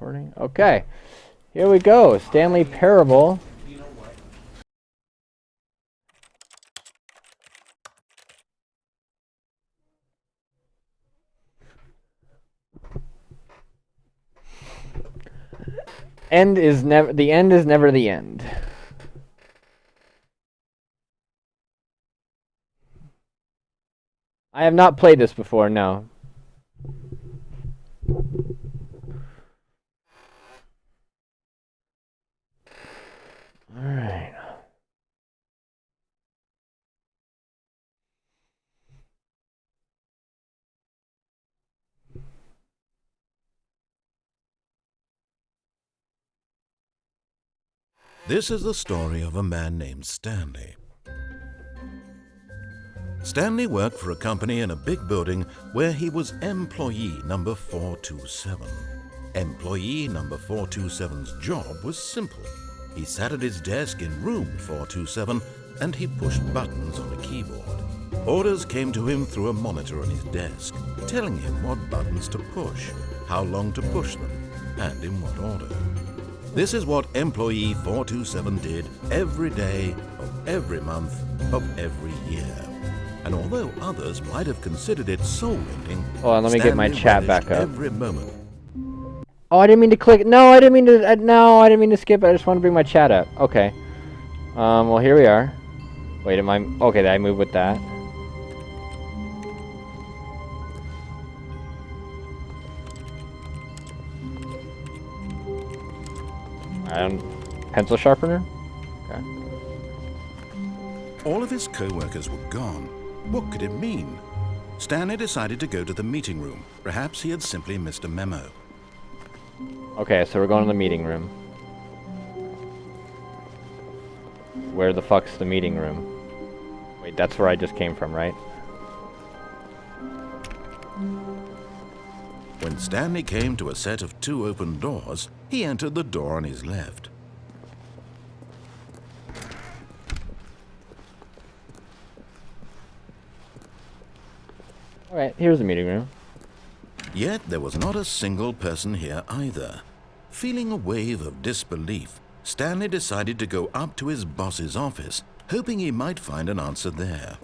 recording. Okay, here we go. Stanley Parable. The end is never the end. I have not played this before, no. All right. This is the story of a man named Stanley. Stanley worked for a company in a big building where he was employee number 427. Employee number 427's job was simple. He sat at his desk in room 427 and he pushed buttons on a keyboard. Orders came to him through a monitor on his desk, telling him what buttons to push, how long to push them, and in what order. This is what employee 427 did every day of every month of every year. And although others might have considered it soul-rending, hold on, let me get my chat back up. Every moment. Oh, I didn't mean to click. No, I didn't mean to. No, I didn't mean to skip. I just want to bring my chat up. Okay. Well, here we are. Wait, am I? Okay, did I move with that? Pencil sharpener. Okay. All of his co-workers were gone. What could it mean? Stanley decided to go to the meeting room. Perhaps he had simply missed a memo. Okay, so we're going to the meeting room. Where the fuck's the meeting room? Wait, that's where I just came from, right? When Stanley came to a set of 2 open doors, he entered the door on his left. Alright, here's the meeting room. Yet there was not a single person here either. Feeling a wave of disbelief, Stanley decided to go up to his boss's office, hoping he might find an answer there.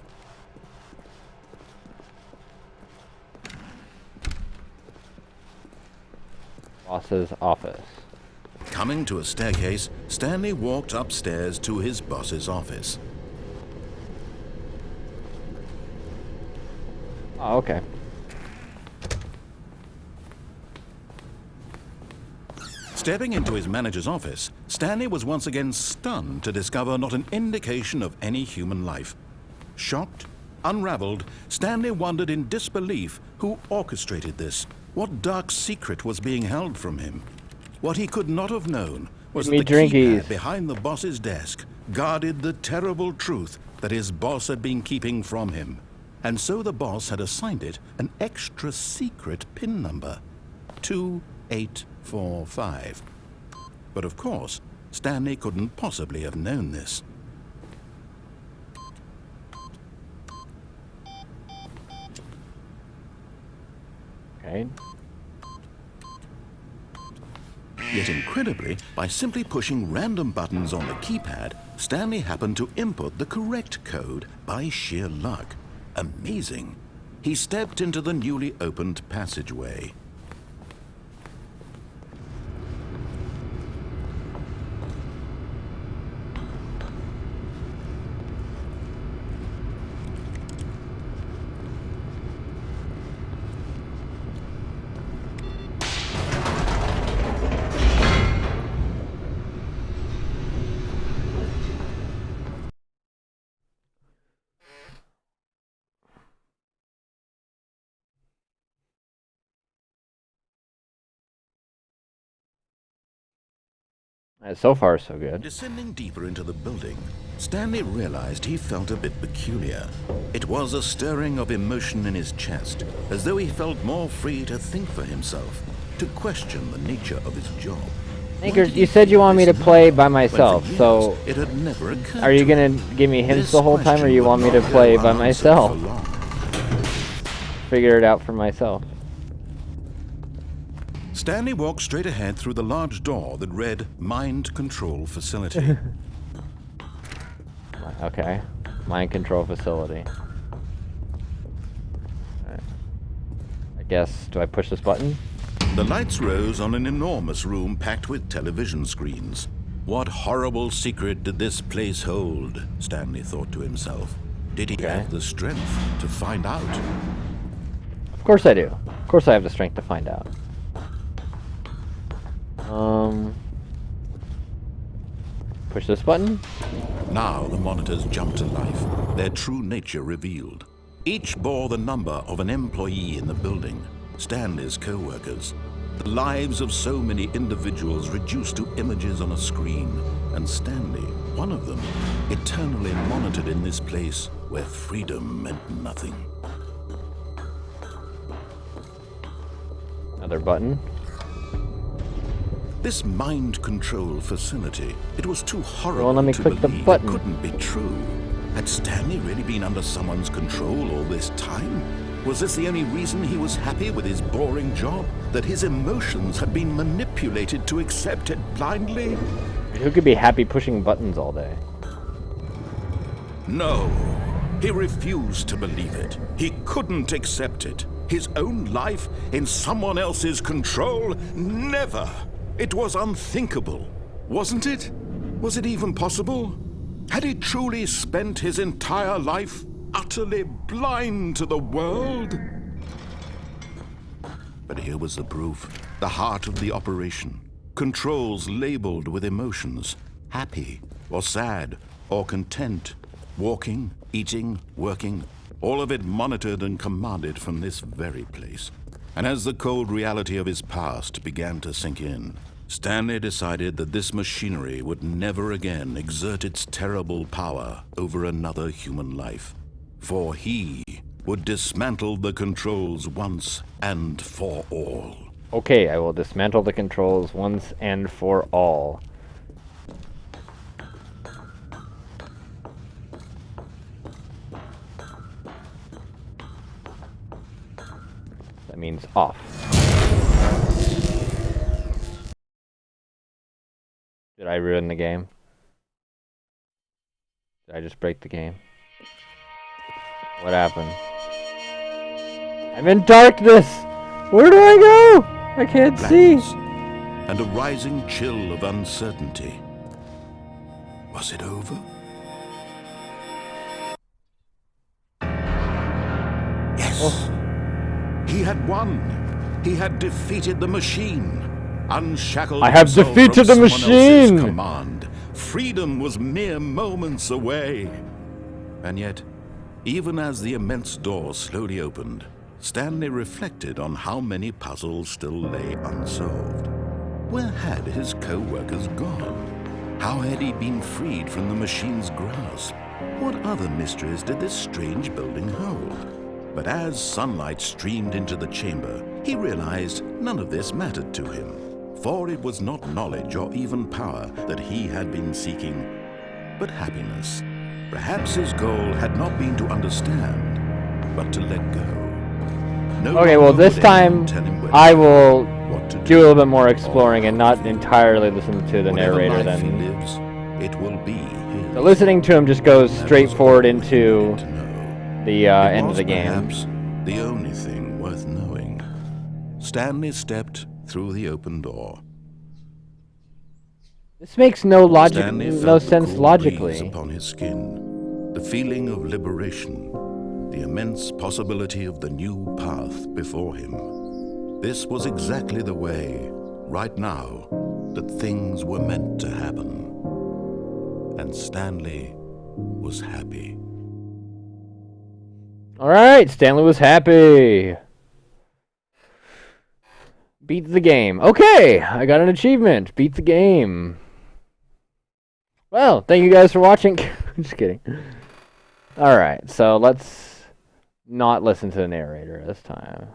Boss's office. Coming to a staircase, Stanley walked upstairs to his boss's office. Oh, okay. Stepping into his manager's office, Stanley was once again stunned to discover not an indication of any human life. Shocked, unraveled, Stanley wondered in disbelief who orchestrated this. What dark secret was being held from him? What he could not have known was that the keypad behind the boss's desk guarded the terrible truth that his boss had been keeping from him. And so the boss had assigned it an extra secret PIN number, 2845. But of course, Stanley couldn't possibly have known this. Okay. Yet incredibly, by simply pushing random buttons on the keypad, Stanley happened to input the correct code by sheer luck. Amazing. He stepped into the newly opened passageway. So far, so good. Descending deeper into the building, Stanley realized he felt a bit peculiar. It was a stirring of emotion in his chest, as though he felt more free to think for himself, to question the nature of his job. Anchor, you said you want me to play by myself, so it had never occurred are you gonna give me hints the whole time, or you want me to play by myself? Figure it out for myself. Stanley walked straight ahead through the large door that read Mind Control Facility. Okay. Mind control facility. Alright. I guess, do I push this button? The lights rose on an enormous room packed with television screens. What horrible secret did this place hold? Stanley thought to himself. Did he have the strength to find out? Of course I do. Of course I have the strength to find out. Push this button? Now the monitors jumped to life, their true nature revealed. Each bore the number of an employee in the building, Stanley's co-workers. The lives of so many individuals reduced to images on a screen, and Stanley, one of them, eternally monitored in this place where freedom meant nothing. Another button. This mind control facility, it was too horrible Well, let me to click the believe button. it couldn't be true. Had Stanley really been under someone's control all this time? Was this the only reason he was happy with his boring job? That his emotions had been manipulated to accept it blindly? Who could be happy pushing buttons all day? No, he refused to believe it. He couldn't accept it. His own life in someone else's control? Never! It was unthinkable, wasn't it? Was it even possible? Had he truly spent his entire life utterly blind to the world? But here was the proof, the heart of the operation. Controls labeled with emotions, happy or sad or content, walking, eating, working, all of it monitored and commanded from this very place. And as the cold reality of his past began to sink in, Stanley decided that this machinery would never again exert its terrible power over another human life. For he would dismantle the controls once and for all. Okay, I will dismantle the controls once and for all. That means off. Did I ruin the game? Did I just break the game? What happened? I'm in darkness! Where do I go? I can't see! And a rising chill of uncertainty. Was it over? Yes! Oh. He had won! He had defeated the machine! Unshackled I have himself defeated from the someone else's machine! command. Freedom was mere moments away. And yet, even as the immense door slowly opened, Stanley reflected on how many puzzles still lay unsolved. Where had his co-workers gone? How had he been freed from the machine's grasp? What other mysteries did this strange building hold? But as sunlight streamed into the chamber, he realized none of this mattered to him. For it was not knowledge or even power that he had been seeking, but happiness. Perhaps his goal had not been to understand, but to let go. No Okay, well this time I will do a little bit more exploring and not entirely listen to the narrator then. Lives, it will be his. So listening to him just goes straight forward into the end of the game. Perhaps the only thing worth knowing. Stanley stepped through the open door. This makes no Stanley no felt the sense cool logically. breeze upon his skin, the feeling of liberation, the immense possibility of the new path before him. This was exactly the way, right now, that things were meant to happen. And Stanley was happy. Alright, Stanley was happy. Beat the game. Okay, I got an achievement. Beat the game. Well, thank you guys for watching. Just kidding. Alright, so let's not listen to the narrator this time.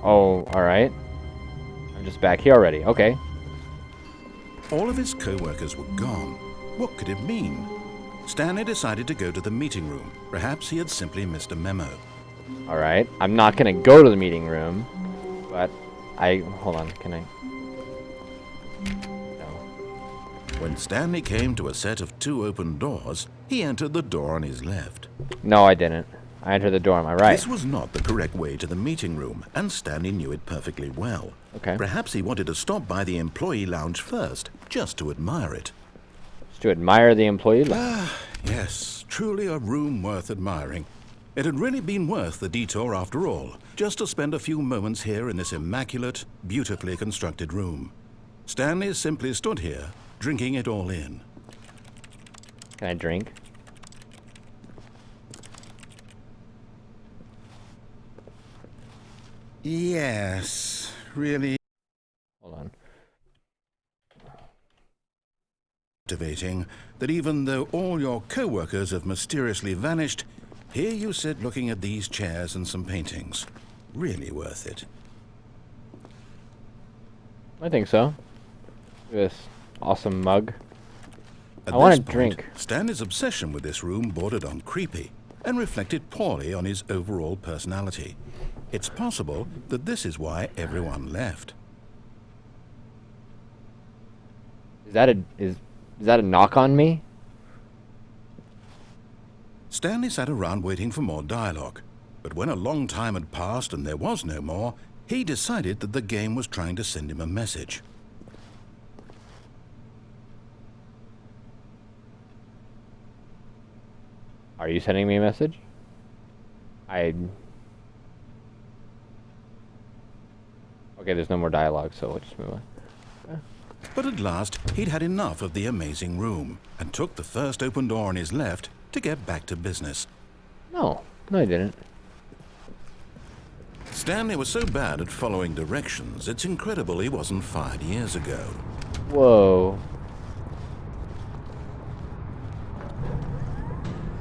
Oh, alright. I'm just back here already. Okay. All of his co-workers were gone. What could it mean? Stanley decided to go to the meeting room. Perhaps he had simply missed a memo. All right. I'm not going to go to the meeting room, but hold on. Can I? No. When Stanley came to a set of 2 open doors, he entered the door on his left. No, I didn't. I entered the door on my right. This was not the correct way to the meeting room, and Stanley knew it perfectly well. Okay. Perhaps he wanted to stop by the employee lounge first, just to admire it. Just to admire the employee lounge. Yes, truly a room worth admiring. It had really been worth the detour after all, just to spend a few moments here in this immaculate, beautifully constructed room. Stanley simply stood here, drinking it all in. Can I drink? Yes, really Hold on. motivating that even though all your co-workers have mysteriously vanished, here you sit looking at these chairs and some paintings. Really worth it. I think so. This awesome mug. At I want this a point, drink. Stanley's obsession with this room bordered on creepy and reflected poorly on his overall personality. It's possible that this is why everyone left. Is that a knock on me? Stanley sat around waiting for more dialogue, but when a long time had passed and there was no more, he decided that the game was trying to send him a message. Are you sending me a message? Okay, there's no more dialogue, so we'll just move on. But at last, he'd had enough of the amazing room and took the first open door on his left to get back to business. No, I didn't. Stanley was so bad at following directions, it's incredible he wasn't fired years ago. Whoa.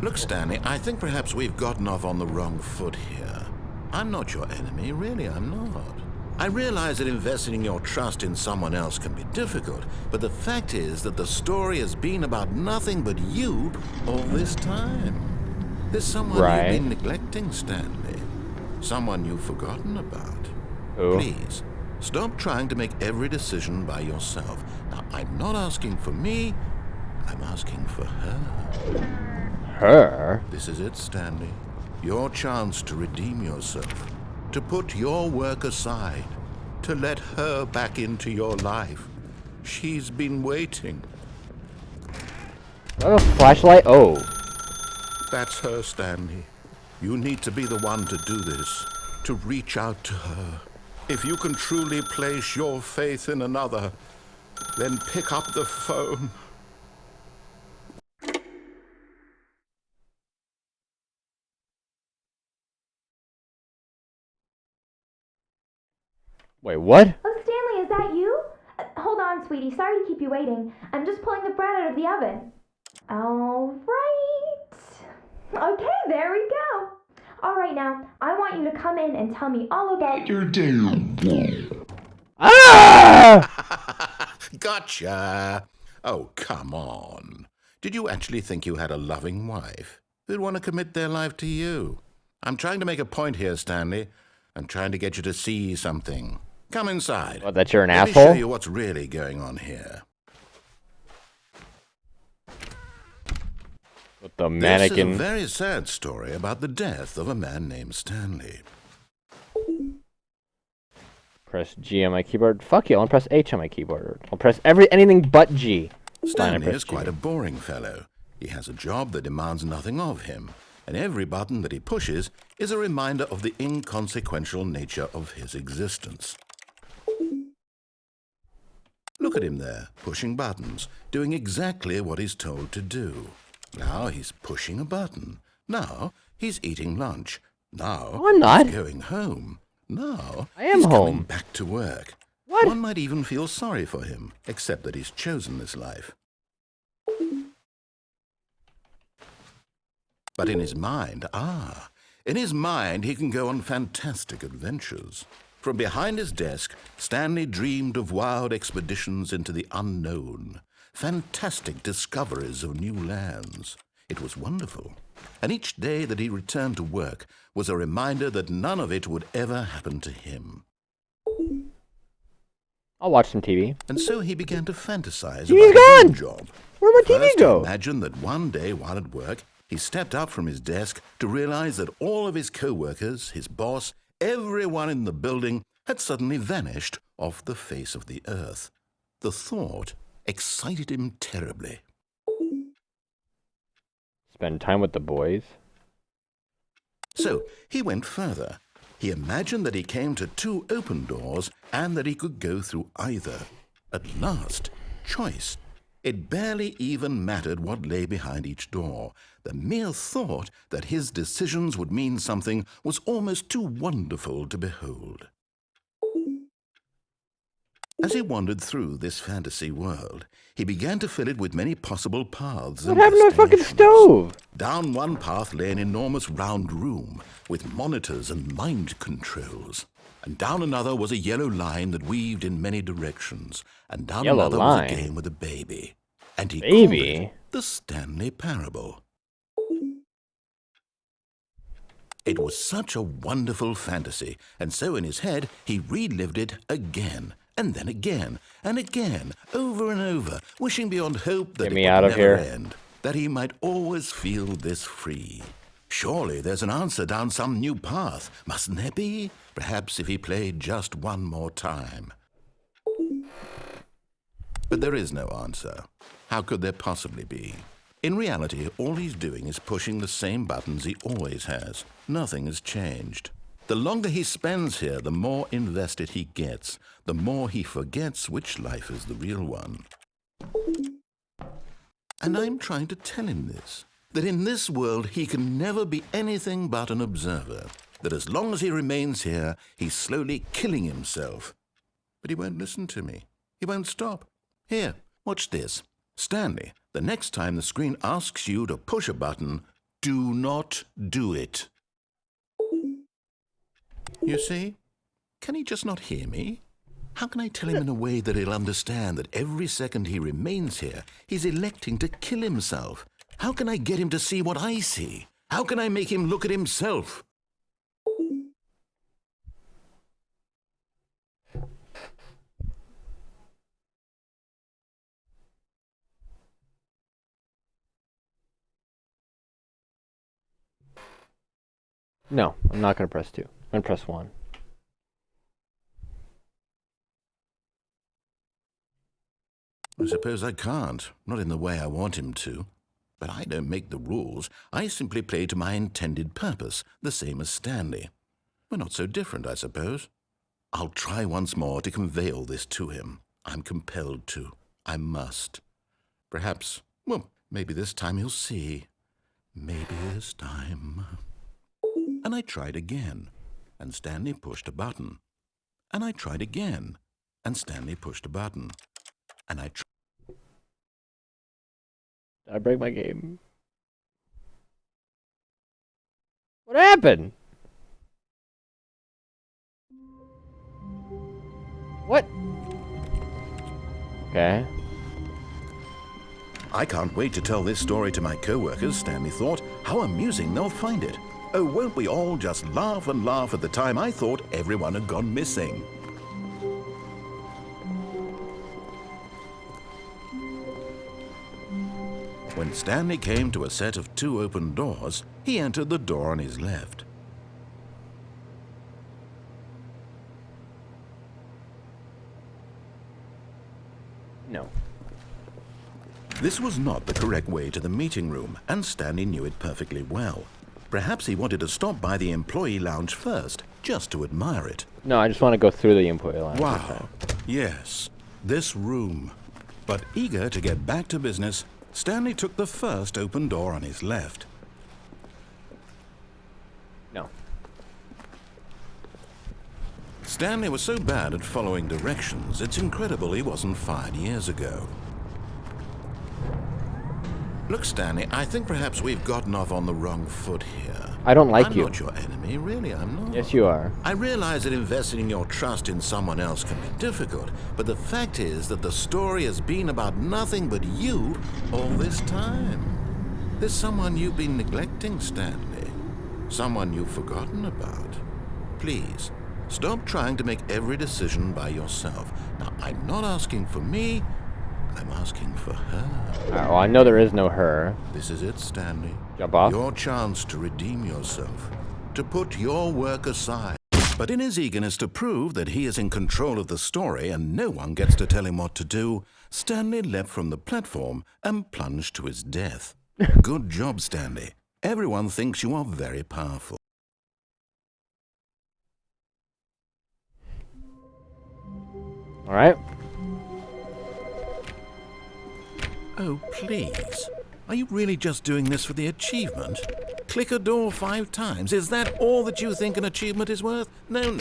Look, Stanley, I think perhaps we've gotten off on the wrong foot here. I'm not your enemy, really, I'm not. I realize that investing your trust in someone else can be difficult, but the fact is that the story has been about nothing but you all this time. There's someone Right. you've been neglecting, Stanley. Someone you've forgotten about. Who? Please, stop trying to make every decision by yourself. Now, I'm not asking for me, I'm asking for her. Her? This is it, Stanley. Your chance to redeem yourself. To put your work aside. To let her back into your life. She's been waiting. What a flashlight? Oh. That's her, Stanley. You need to be the one to do this. To reach out to her. If you can truly place your faith in another, then pick up the phone. Wait, what? Oh, Stanley, is that you? Hold on, sweetie. Sorry to keep you waiting. I'm just pulling the bread out of the oven. All right. Okay, there we go. All right, now, I want you to come in and tell me all about your day. Ah! Gotcha! Oh, come on. Did you actually think you had a loving wife who'd want to commit their life to you? I'm trying to make a point here, Stanley. I'm trying to get you to see something. Come inside. What, that you're an Let me asshole? show you what's really going on here. With the This mannequin. is a very sad story about the death of a man named Stanley. Press G on my keyboard. Fuck you, I want to press H on my keyboard. I'll press anything but G. Fine, I Stanley press is quite G. a boring fellow. He has a job that demands nothing of him, and every button that he pushes is a reminder of the inconsequential nature of his existence. Look at him there, pushing buttons, doing exactly what he's told to do. Now he's pushing a button. Now he's eating lunch. Now No, I'm not. he's going home. Now I am he's home. coming back to work. What? One might even feel sorry for him, except that he's chosen this life. But in his mind, he can go on fantastic adventures. From behind his desk, Stanley dreamed of wild expeditions into the unknown. fantastic discoveries of new lands. It was wonderful. And each day that he returned to work was a reminder that none of it would ever happen to him. I'll watch some TV. And so he began to fantasize TV's about his gone! own job. Where'd my TV First, go? he imagined that one day while at work, he stepped up from his desk to realize that all of his co-workers, his boss, everyone in the building had suddenly vanished off the face of the earth. The thought excited him terribly. Spend time with the boys. So he went further. He imagined that he came to 2 open doors and that he could go through either. At last, choice. It barely even mattered what lay behind each door. The mere thought that his decisions would mean something was almost too wonderful to behold. As he wandered through this fantasy world, he began to fill it with many possible paths. What happened to my fucking stove? Down one path lay an enormous round room with monitors and mind controls. And down another was a yellow line that weaved in many directions. And down Yellow another line? was a game with a baby. And he Baby? called it the Stanley Parable. It was such a wonderful fantasy, and so in his head he relived it again, and then again, and again, over and over, wishing beyond hope that Get it me would out of never here. end, that he might always feel this free. Surely there's an answer down some new path, mustn't there be? Perhaps if he played just one more time. But there is no answer. How could there possibly be? In reality, all he's doing is pushing the same buttons he always has. Nothing has changed. The longer he spends here, the more invested he gets, the more he forgets which life is the real one. And I'm trying to tell him this, that in this world he can never be anything but an observer, that as long as he remains here, he's slowly killing himself. But he won't listen to me. He won't stop. Here, watch this. Stanley, the next time the screen asks you to push a button, do not do it. You see? Can he just not hear me? How can I tell him in a way that he'll understand that every second he remains here, he's electing to kill himself? How can I get him to see what I see? How can I make him look at himself? No, I'm not going to press 2. I'm going to press 1. I suppose I can't, not in the way I want him to. But I don't make the rules. I simply play to my intended purpose, the same as Stanley. We're not so different, I suppose. I'll try once more to convey all this to him. I'm compelled to. I must. Perhaps, well, maybe this time he'll see. Maybe this time. And I tried again, and Stanley pushed a button. And I tried again, and Stanley pushed a button. And I tried. Did I break my game? What happened? What? Okay. I can't wait to tell this story to my co-workers, Stanley thought. How amusing they'll find it. Oh, won't we all just laugh and laugh at the time I thought everyone had gone missing. When Stanley came to a set of 2 open doors, he entered the door on his left. No. This was not the correct way to the meeting room, and Stanley knew it perfectly well. Perhaps he wanted to stop by the employee lounge first, just to admire it. No, I just want to go through the employee lounge. Wow. Yes, this room. But eager to get back to business, Stanley took the first open door on his left. No. Stanley was so bad at following directions, it's incredible he wasn't fired years ago. Look, Stanley, I think perhaps we've gotten off on the wrong foot here. I don't like I'm you. not your enemy, really, I'm not. Yes, you are. I realize that investing your trust in someone else can be difficult, but the fact is that the story has been about nothing but you all this time. There's someone you've been neglecting, Stanley. Someone you've forgotten about. Please, stop trying to make every decision by yourself. Now, I'm not asking for me, I'm asking for her. Alright, well, I know there is no her. This is it, Stanley. Jump off. Your chance to redeem yourself, to put your work aside. But in his eagerness to prove that he is in control of the story and no one gets to tell him what to do, Stanley leapt from the platform and plunged to his death. Good job, Stanley. Everyone thinks you are very powerful. Alright. Oh, please. Are you really just doing this for the achievement? Click a door 5 times. Is that all that you think an achievement is worth? No.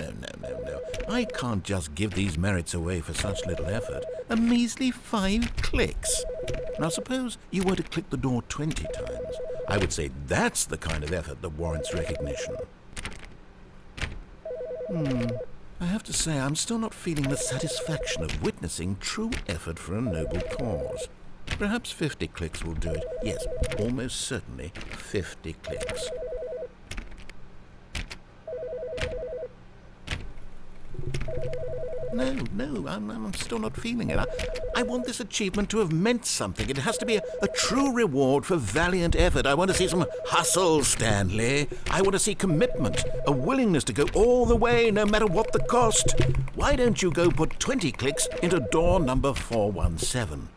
I can't just give these merits away for such little effort. A measly 5 clicks. Now suppose you were to click the door 20 times. I would say that's the kind of effort that warrants recognition. I have to say, I'm still not feeling the satisfaction of witnessing true effort for a noble cause. Perhaps 50 clicks will do it. Yes, almost certainly 50 clicks. No, I'm still not feeling it. I want this achievement to have meant something. It has to be a true reward for valiant effort. I want to see some hustle, Stanley. I want to see commitment, a willingness to go all the way, no matter what the cost. Why don't you go put 20 clicks into door number 417?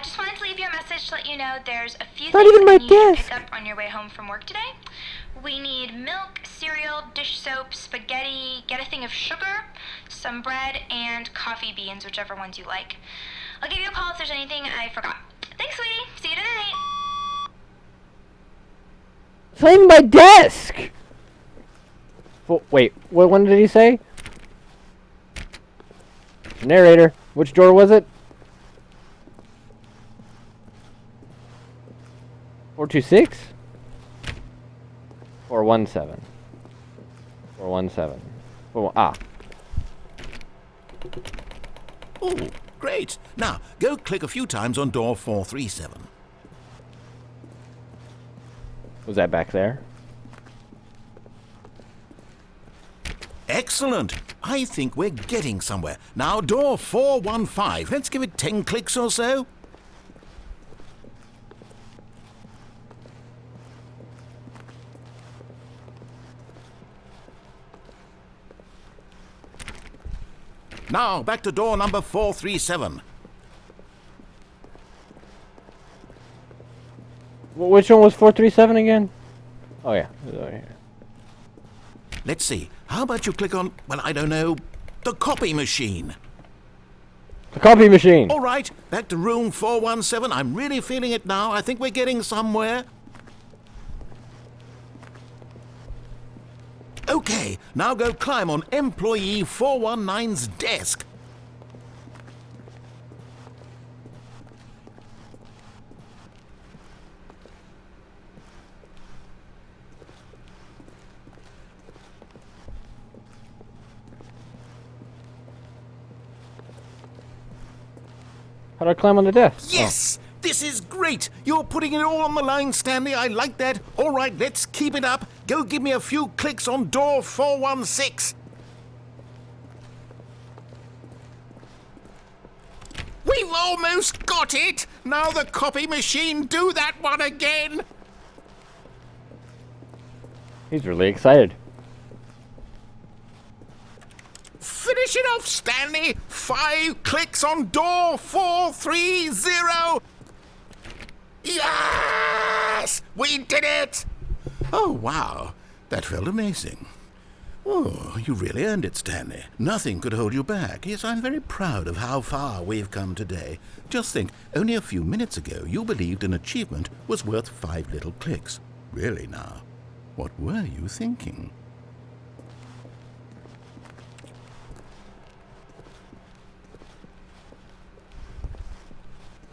Just wanted to leave you a message to let you know there's a few Not things even my that you need to desk. pick up on your way home from work today. We need milk, cereal, dish soap, spaghetti, get a thing of sugar, some bread, and coffee beans, whichever ones you like. I'll give you a call if there's anything I forgot. Thanks, sweetie. See you tonight. It's not even my desk! Well, wait, what one did he say? Narrator, which door was it? 426? 417. 417. Ah. Oh, great. Now, go click a few times on door 437. Was that back there? Excellent. I think we're getting somewhere. Now, door 415. Let's give it 10 clicks or so. Now, back to door number 437. Which one was 437 again? Oh yeah, it was over here. Let's see. How about you click on, well, I don't know, the copy machine? The copy machine! All right, back to room 417. I'm really feeling it now. I think we're getting somewhere. Okay, now go climb on employee 419's desk. How do I climb on the desk? Yes! This is great! You're putting it all on the line, Stanley. I like that. All right, let's keep it up. Go give me a few clicks on door 416. We've almost got it! Now the copy machine, do that one again! He's really excited. Finish it off, Stanley! 5 clicks on door 430! Yes! We did it! Oh, wow. That felt amazing. Oh, you really earned it, Stanley. Nothing could hold you back. Yes, I'm very proud of how far we've come today. Just think, only a few minutes ago you believed an achievement was worth 5 little clicks. Really now, what were you thinking?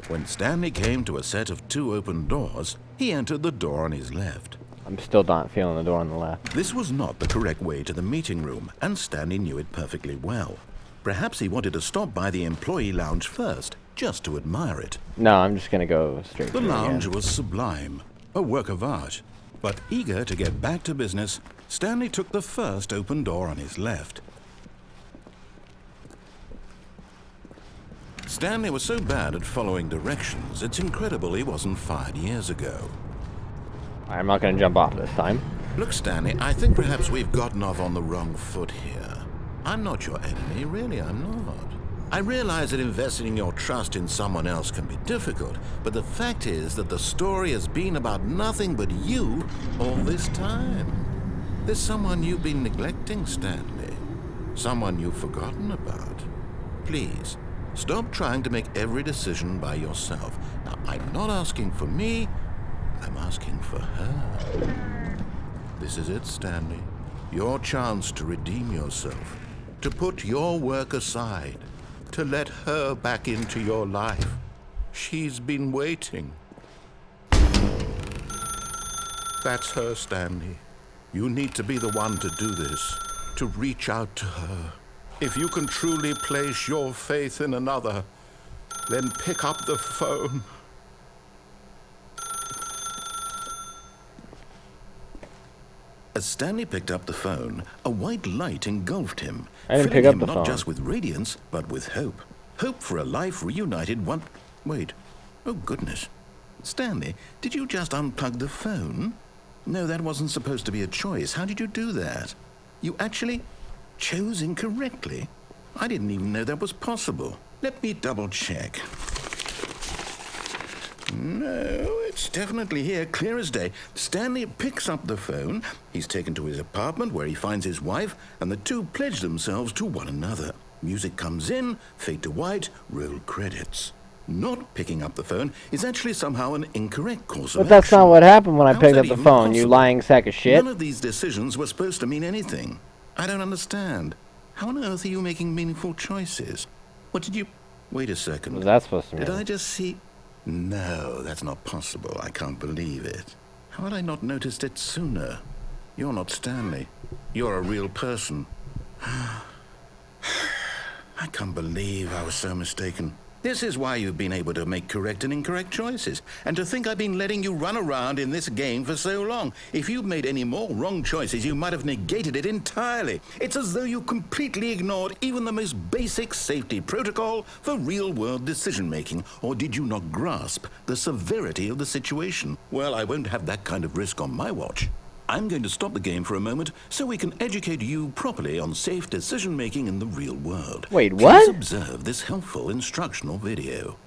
When Stanley came to a set of 2 open doors, he entered the door on his left. I'm still not feeling the door on the left. This was not the correct way to the meeting room, and Stanley knew it perfectly well. Perhaps he wanted to stop by the employee lounge first, just to admire it. No, I'm just gonna go straight The through lounge again. was sublime, a work of art. But eager to get back to business, Stanley took the first open door on his left. Stanley was so bad at following directions, it's incredible he wasn't fired years ago. I'm not gonna jump off this time. Look, Stanley, I think perhaps we've gotten off on the wrong foot here. I'm not your enemy, really, I'm not. I realize that investing your trust in someone else can be difficult, but the fact is that the story has been about nothing but you all this time. There's someone you've been neglecting, Stanley. Someone you've forgotten about. Please, stop trying to make every decision by yourself. Now, I'm not asking for me, I'm asking for her. This is it, Stanley. Your chance to redeem yourself, to put your work aside, to let her back into your life. She's been waiting. That's her, Stanley. You need to be the one to do this, to reach out to her. If you can truly place your faith in another, then pick up the phone. As Stanley picked up the phone, a white light engulfed him, I didn't filling pick up him the not phone. just with radiance, but with hope. Hope for a life reunited one... Wait. Oh, goodness. Stanley, did you just unplug the phone? No, that wasn't supposed to be a choice. How did you do that? You actually chose incorrectly? I didn't even know that was possible. Let me double-check. No, it's definitely here, clear as day. Stanley picks up the phone. He's taken to his apartment where he finds his wife, and the two pledge themselves to one another. Music comes in, fade to white, roll credits. Not picking up the phone is actually somehow an incorrect course of But that's action. not what happened when I How's picked that up the even phone, you possible? lying sack of shit. None of these decisions were supposed to mean anything. I don't understand. How on earth are you making meaningful choices? What did you... Wait a second. What was that supposed to mean? Did I just see... No, that's not possible. I can't believe it. How had I not noticed it sooner? You're not Stanley. You're a real person. I can't believe I was so mistaken. This is why you've been able to make correct and incorrect choices. And to think I've been letting you run around in this game for so long. If you'd made any more wrong choices, you might have negated it entirely. It's as though you completely ignored even the most basic safety protocol for real-world decision-making. Or did you not grasp the severity of the situation? Well, I won't have that kind of risk on my watch. I'm going to stop the game for a moment so we can educate you properly on safe decision-making in the real world. Wait, Please what? observe this helpful instructional video.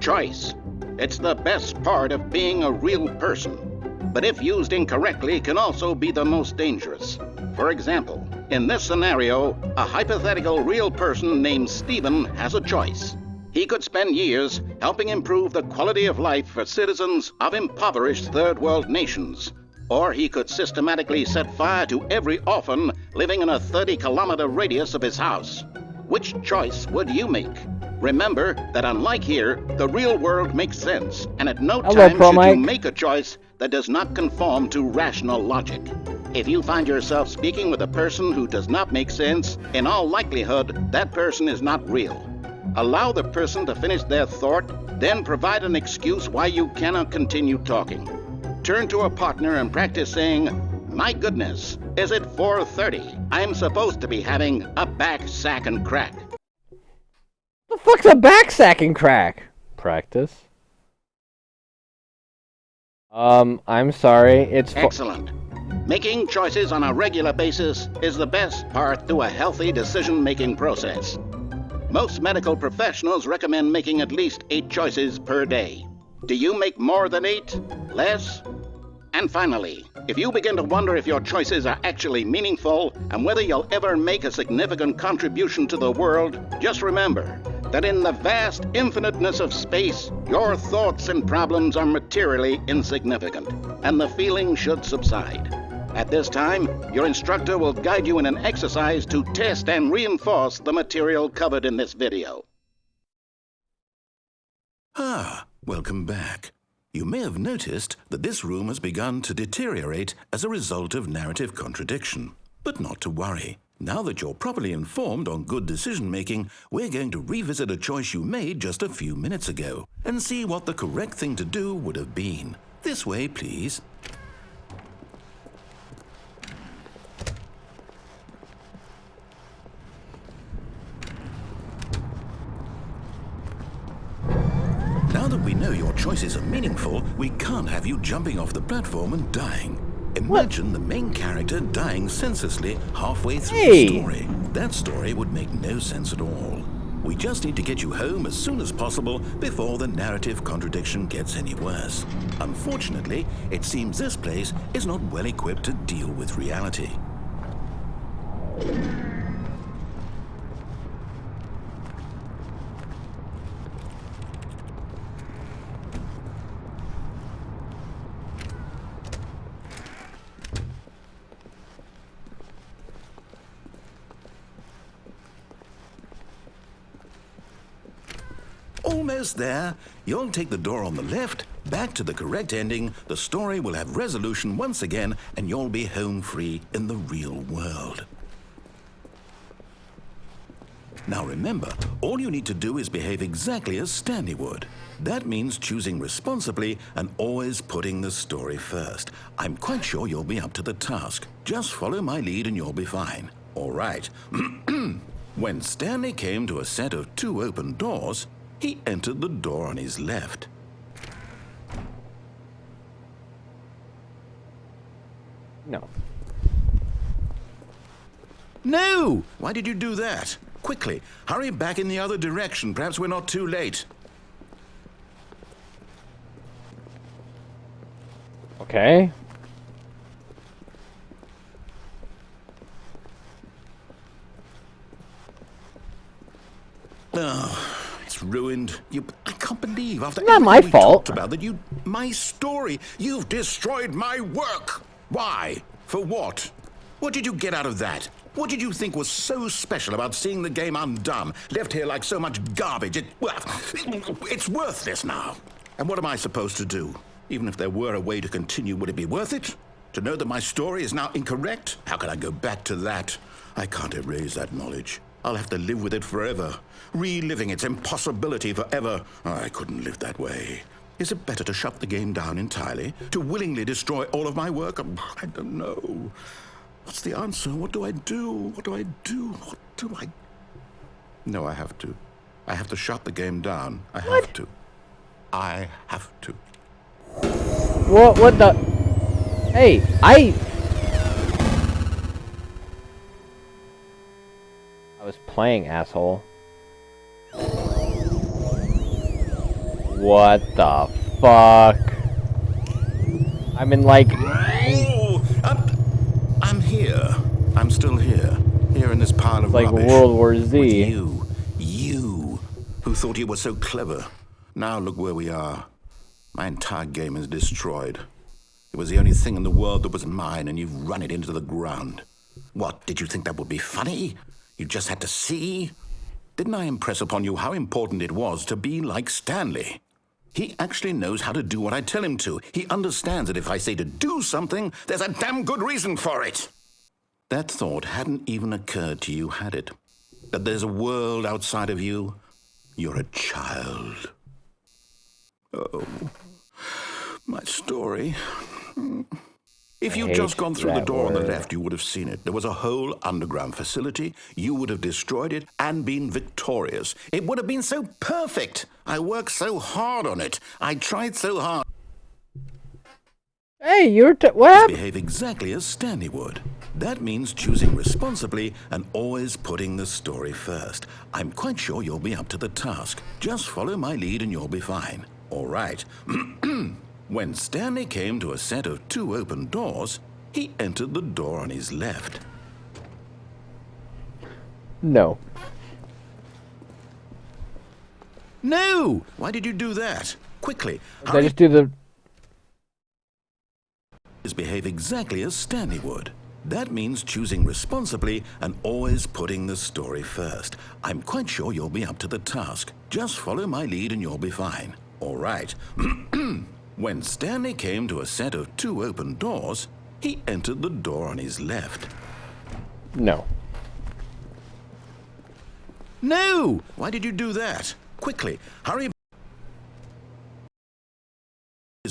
Choice. It's the best part of being a real person. But if used incorrectly, can also be the most dangerous. For example, in this scenario, a hypothetical real person named Stephen has a choice. He could spend years helping improve the quality of life for citizens of impoverished third world nations. Or he could systematically set fire to every orphan living in a 30-kilometer radius of his house. Which choice would you make? Remember that unlike here, the real world makes sense, and at no Hello, time Pro should Mike. you make a choice that does not conform to rational logic. If you find yourself speaking with a person who does not make sense, in all likelihood, that person is not real. Allow the person to finish their thought, then provide an excuse why you cannot continue talking. Turn to a partner and practice saying, "My goodness, is it 4:30? I'm supposed to be having a back sack and crack." The fuck's a back sack and crack? Practice. I'm sorry, it's Excellent. Making choices on a regular basis is the best part to a healthy decision-making process. Most medical professionals recommend making at least 8 choices per day. Do you make more than 8? Less? And finally, if you begin to wonder if your choices are actually meaningful and whether you'll ever make a significant contribution to the world, just remember that in the vast infiniteness of space, your thoughts and problems are materially insignificant, and the feeling should subside. At this time, your instructor will guide you in an exercise to test and reinforce the material covered in this video. Ah, welcome back. You may have noticed that this room has begun to deteriorate as a result of narrative contradiction. But not to worry. Now that you're properly informed on good decision-making, we're going to revisit a choice you made just a few minutes ago and see what the correct thing to do would have been. This way, please. Now that we know your choices are meaningful, we can't have you jumping off the platform and dying. Imagine the main character dying senselessly halfway through the story. That story would make no sense at all. We just need to get you home as soon as possible before the narrative contradiction gets any worse. Unfortunately, it seems this place is not well equipped to deal with reality. Almost there. You'll take the door on the left, back to the correct ending, the story will have resolution once again, and you'll be home free in the real world. Now remember, all you need to do is behave exactly as Stanley would. That means choosing responsibly and always putting the story first. I'm quite sure you'll be up to the task. Just follow my lead and you'll be fine. All right. When Stanley came to a set of 2 open doors, he entered the door on his left. No. No! Why did you do that? Quickly, hurry back in the other direction. Perhaps we're not too late. Okay. Oh, it's ruined. I can't believe after Not my everything we fault. talked about that my story, you've destroyed my work. Why? For what? What did you get out of that? What did you think was so special about seeing the game undone, left here like so much garbage? It's worthless now. And what am I supposed to do? Even if there were a way to continue, would it be worth it? To know that my story is now incorrect? How can I go back to that? I can't erase that knowledge. I'll have to live with it forever, reliving its impossibility forever. I couldn't live that way. Is it better to shut the game down entirely? To willingly destroy all of my work? I don't know. What's the answer? What do I do? What do I do? What do I... No, I have to. I have to shut the game down. I have to. I have to. What the... Hey, I was playing, asshole. What the fuck? I'm in like... Oh, I'm here. I'm still here. Here in this pile of like rubbish. World War Z. With you, who thought you were so clever. Now look where we are. My entire game is destroyed. It was the only thing in the world that was mine, and you've run it into the ground. What, did you think that would be funny? You just had to see? Didn't I impress upon you how important it was to be like Stanley? He actually knows how to do what I tell him to. He understands that if I say to do something, there's a damn good reason for it. That thought hadn't even occurred to you, had it? That there's a world outside of you? You're a child. Oh, my story. If you'd just gone through the door on the left, you would have seen it. There was a whole underground facility. You would have destroyed it and been victorious. It would have been so perfect. I worked so hard on it. I tried so hard. Hey, you're... what happened? Behave exactly as Stanley would. That means choosing responsibly and always putting the story first. I'm quite sure you'll be up to the task. Just follow my lead and you'll be fine. All right. When Stanley came to a set of 2 open doors, he entered the door on his left. No. No! Why did you do that? Quickly. Did I just do the... Behave exactly as Stanley would. That means choosing responsibly and always putting the story first. I'm quite sure you'll be up to the task. Just follow my lead and you'll be fine. All right. When Stanley came to a set of 2 open doors, he entered the door on his left. No. No! Why did you do that? Quickly, hurry.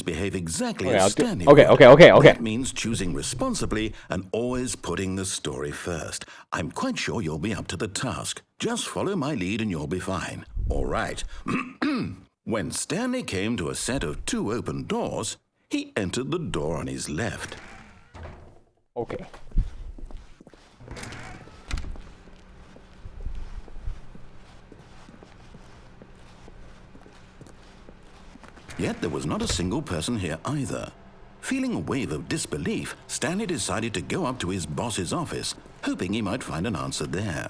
Behave exactly as Stanley would. Okay. That means choosing responsibly and always putting the story first. I'm quite sure you'll be up to the task. Just follow my lead and you'll be fine. All right. When Stanley came to a set of 2 open doors, he entered the door on his left. Okay. Yet there was not a single person here either. Feeling a wave of disbelief, Stanley decided to go up to his boss's office, hoping he might find an answer there.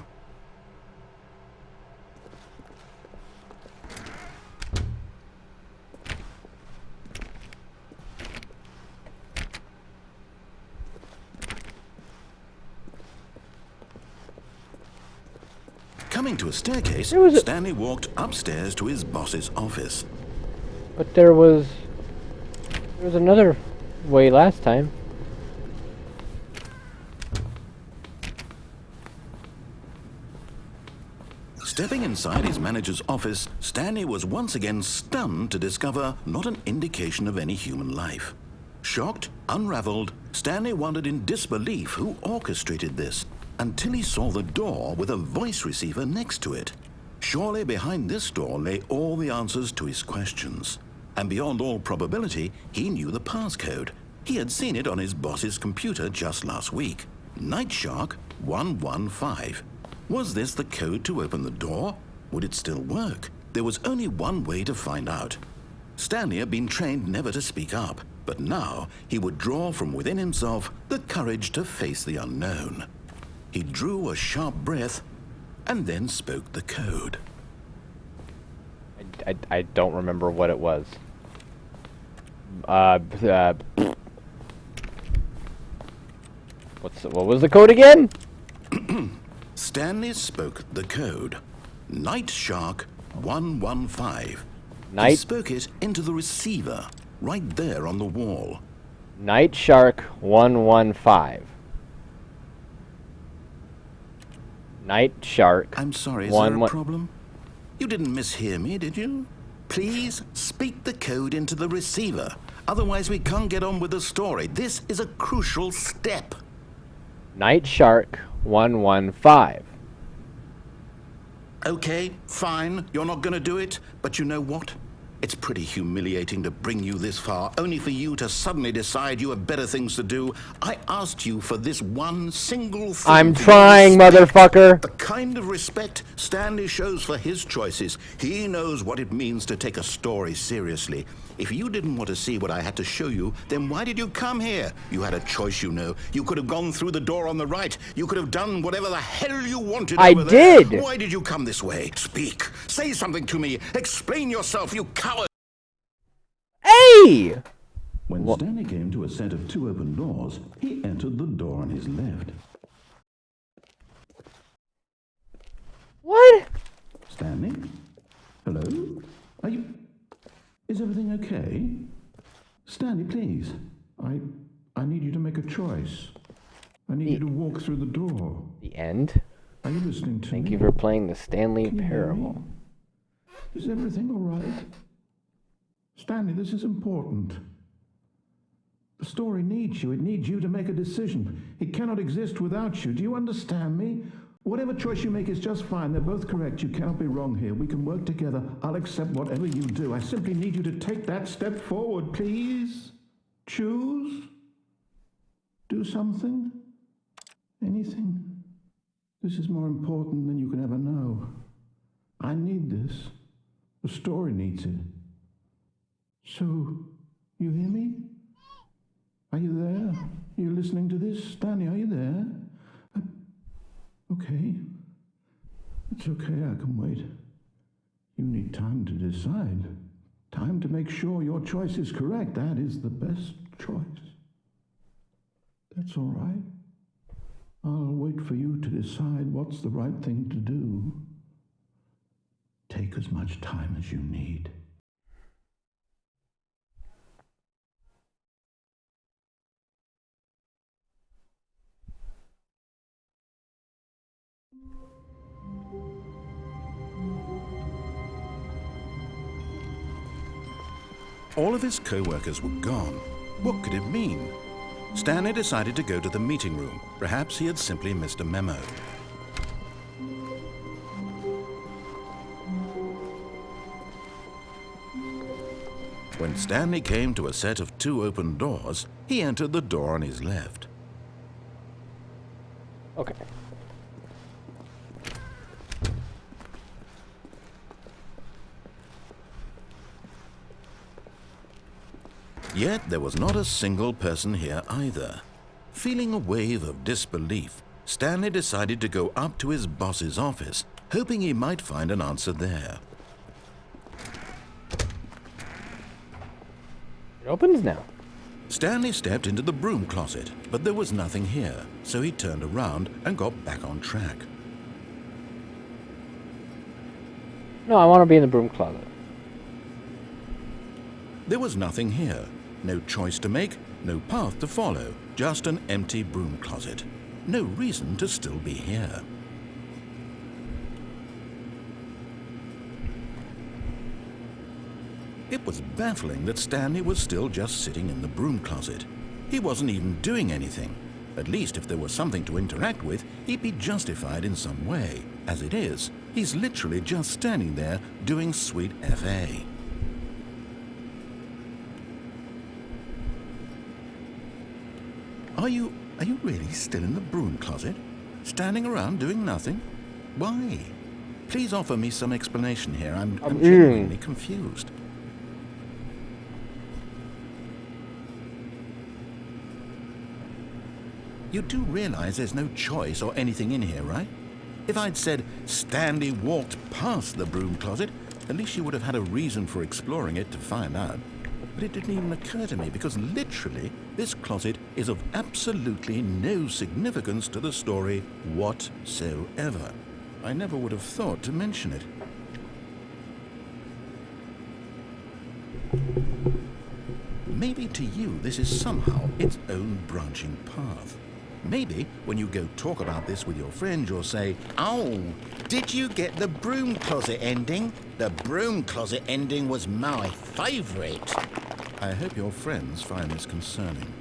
Coming to a staircase, Stanley walked upstairs to his boss's office. But there was another way last time. Stepping inside his manager's office, Stanley was once again stunned to discover not an indication of any human life. Shocked, unraveled, Stanley wondered in disbelief who orchestrated this, until he saw the door with a voice receiver next to it. Surely behind this door lay all the answers to his questions. And beyond all probability, he knew the passcode. He had seen it on his boss's computer just last week. Nightshark 115. Was this the code to open the door? Would it still work? There was only one way to find out. Stanley had been trained never to speak up, but now he would draw from within himself the courage to face the unknown. He drew a sharp breath and then spoke the code. I don't remember what it was. What was the code again? Stanley spoke the code. Nightshark 115. He spoke it into the receiver, right there on the wall. Nightshark 115. Nightshark. I'm sorry, is there a problem? You didn't mishear me, did you? Please speak the code into the receiver. Otherwise, we can't get on with the story. This is a crucial step. Nightshark 115. Okay, fine. You're not going to do it. But you know what? It's pretty humiliating to bring you this far, only for you to suddenly decide you have better things to do. I asked you for this one single thing. I'm trying, motherfucker. The kind of respect Stanley shows for his choices. He knows what it means to take a story seriously. If you didn't want to see what I had to show you, then why did you come here? You had a choice, you know. You could have gone through the door on the right. You could have done whatever the hell you wanted over there. did. Why did you come this way? Speak. Say something to me. Explain yourself, you coward. Hey! When Stanley came to a set of 2 open doors, he entered the door on his left. What? Stanley? Hello? Are you... Is everything okay? Stanley, please. I need you to make a choice. I need you to walk through the door. The end? Are you listening to me? Thank you for playing the Stanley Can you hear me? Parable. Is everything all right? Stanley, this is important. The story needs you. It needs you to make a decision. It cannot exist without you. Do you understand me? Whatever choice you make is just fine. They're both correct. You cannot be wrong here. We can work together. I'll accept whatever you do. I simply need you to take that step forward, please. Choose. Do something. Anything. This is more important than you can ever know. I need this. The story needs it. So, you hear me? Are you there? Are you listening to this? Stanley, are you there? Okay. It's okay, I can wait. You need time to decide. Time to make sure your choice is correct. That is the best choice. That's all right. I'll wait for you to decide what's the right thing to do. Take as much time as you need. All of his co-workers were gone. What could it mean? Stanley decided to go to the meeting room. Perhaps he had simply missed a memo. When Stanley came to a set of 2 open doors, he entered the door on his left. Okay. Yet there was not a single person here either. Feeling a wave of disbelief, Stanley decided to go up to his boss's office, hoping he might find an answer there. It opens now. Stanley stepped into the broom closet, but there was nothing here, so he turned around and got back on track. No, I want to be in the broom closet. There was nothing here. No choice to make, no path to follow, just an empty broom closet. No reason to still be here. It was baffling that Stanley was still just sitting in the broom closet. He wasn't even doing anything. At least if there was something to interact with, he'd be justified in some way. As it is, he's literally just standing there doing sweet FA. Are you really still in the broom closet? Standing around doing nothing? Why? Please offer me some explanation here. I'm genuinely confused. You do realize there's no choice or anything in here, right? If I'd said Stanley walked past the broom closet, at least you would have had a reason for exploring it to find out. But it didn't even occur to me because literally this closet is of absolutely no significance to the story whatsoever. I never would have thought to mention it. Maybe to you this is somehow its own branching path. Maybe when you go talk about this with your friends, you'll say, "Oh, did you get the broom closet ending? The broom closet ending was my favorite." I hope your friends find this concerning.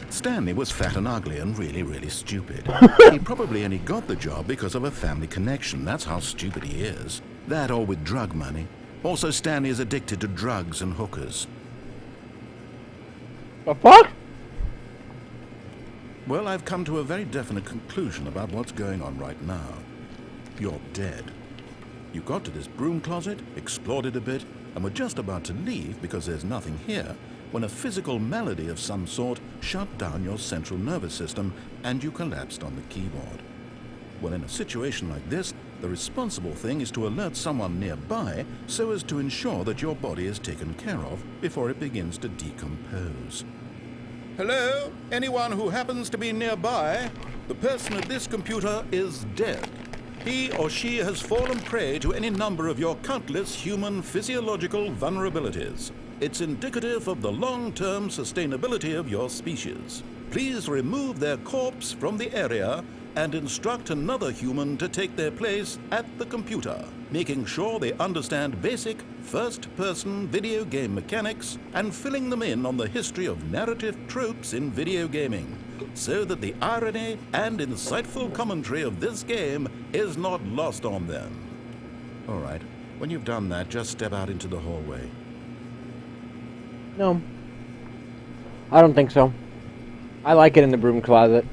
Stanley was fat and ugly and really stupid. He probably only got the job because of a family connection. That's how stupid he is. That or with drug money. Also, Stanley is addicted to drugs and hookers. The fuck? Well, I've come to a very definite conclusion about what's going on right now. You're dead. You got to this broom closet, explored it a bit, and were just about to leave because there's nothing here, when a physical malady of some sort shut down your central nervous system and you collapsed on the keyboard. Well, in a situation like this, the responsible thing is to alert someone nearby so as to ensure that your body is taken care of before it begins to decompose. Hello? Anyone who happens to be nearby? The person at this computer is dead. He or she has fallen prey to any number of your countless human physiological vulnerabilities. It's indicative of the long-term sustainability of your species. Please remove their corpse from the area and instruct another human to take their place at the computer, making sure they understand basic first-person video game mechanics and filling them in on the history of narrative tropes in video gaming, so that the irony and insightful commentary of this game is not lost on them. All right, when you've done that, just step out into the hallway. No. I don't think so. I like it in the broom closet.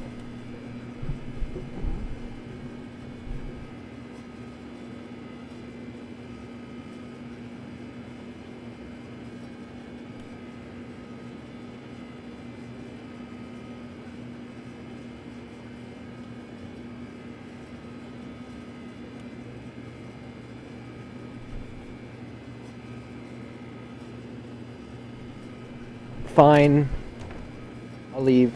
Fine. I'll leave.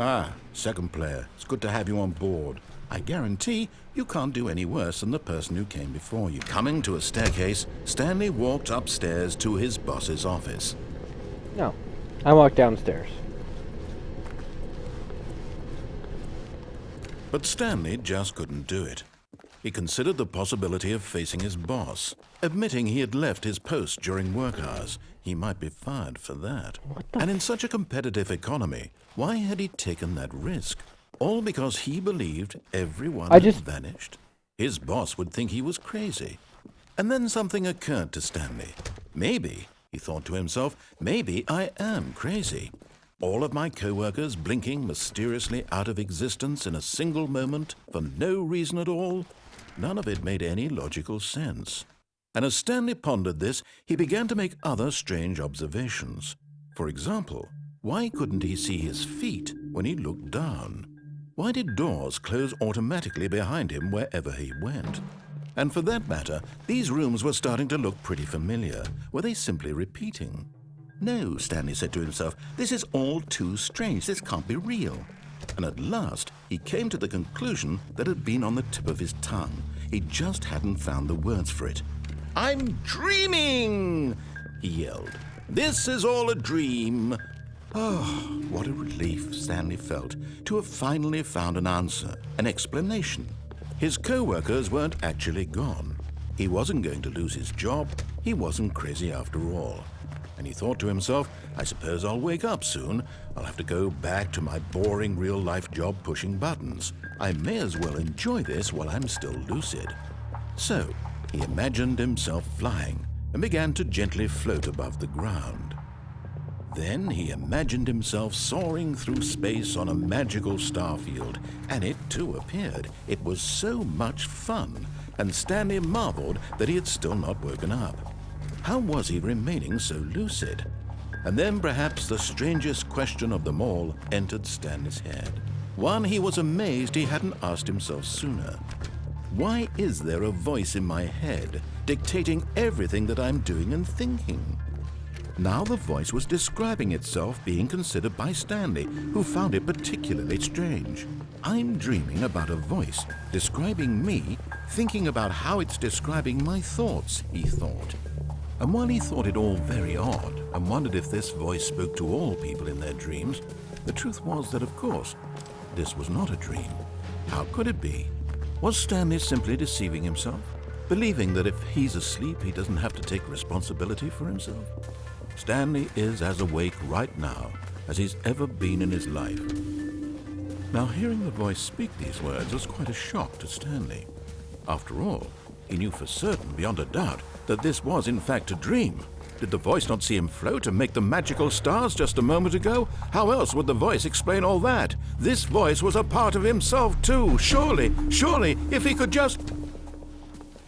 Ah, second player. It's good to have you on board. I guarantee you can't do any worse than the person who came before you. Coming to a staircase, Stanley walked upstairs to his boss's office. No. I walk downstairs. But Stanley just couldn't do it. He considered the possibility of facing his boss, admitting he had left his post during work hours. He might be fired for that. And in such a competitive economy, why had he taken that risk? All because he believed everyone had vanished? His boss would think he was crazy. And then something occurred to Stanley. Maybe, he thought to himself, maybe I am crazy. All of my co-workers blinking mysteriously out of existence in a single moment for no reason at all. None of it made any logical sense. And as Stanley pondered this, he began to make other strange observations. For example, why couldn't he see his feet when he looked down? Why did doors close automatically behind him wherever he went? And for that matter, these rooms were starting to look pretty familiar. Were they simply repeating? No, Stanley said to himself, this is all too strange. This can't be real. And at last, he came to the conclusion that had been on the tip of his tongue. He just hadn't found the words for it. I'm dreaming, he yelled. This is all a dream. Oh, what a relief Stanley felt to have finally found an answer, an explanation. His co-workers weren't actually gone. He wasn't going to lose his job. He wasn't crazy after all. And he thought to himself, I suppose I'll wake up soon. I'll have to go back to my boring real-life job pushing buttons. I may as well enjoy this while I'm still lucid. So, he imagined himself flying and began to gently float above the ground. Then he imagined himself soaring through space on a magical starfield, and it too appeared. It was so much fun, and Stanley marveled that he had still not woken up. How was he remaining so lucid? And then perhaps the strangest question of them all entered Stanley's head. One he was amazed he hadn't asked himself sooner. Why is there a voice in my head dictating everything that I'm doing and thinking? Now the voice was describing itself being considered by Stanley, who found it particularly strange. I'm dreaming about a voice describing me, thinking about how it's describing my thoughts, he thought. And while he thought it all very odd and wondered if this voice spoke to all people in their dreams, the truth was that, of course, this was not a dream. How could it be? Was Stanley simply deceiving himself, believing that if he's asleep, he doesn't have to take responsibility for himself? Stanley is as awake right now as he's ever been in his life. Now, hearing the voice speak these words was quite a shock to Stanley. After all, he knew for certain, beyond a doubt, that this was in fact a dream. Did the voice not see him float and make the magical stars just a moment ago? How else would the voice explain all that? This voice was a part of himself too. Surely, if he could just...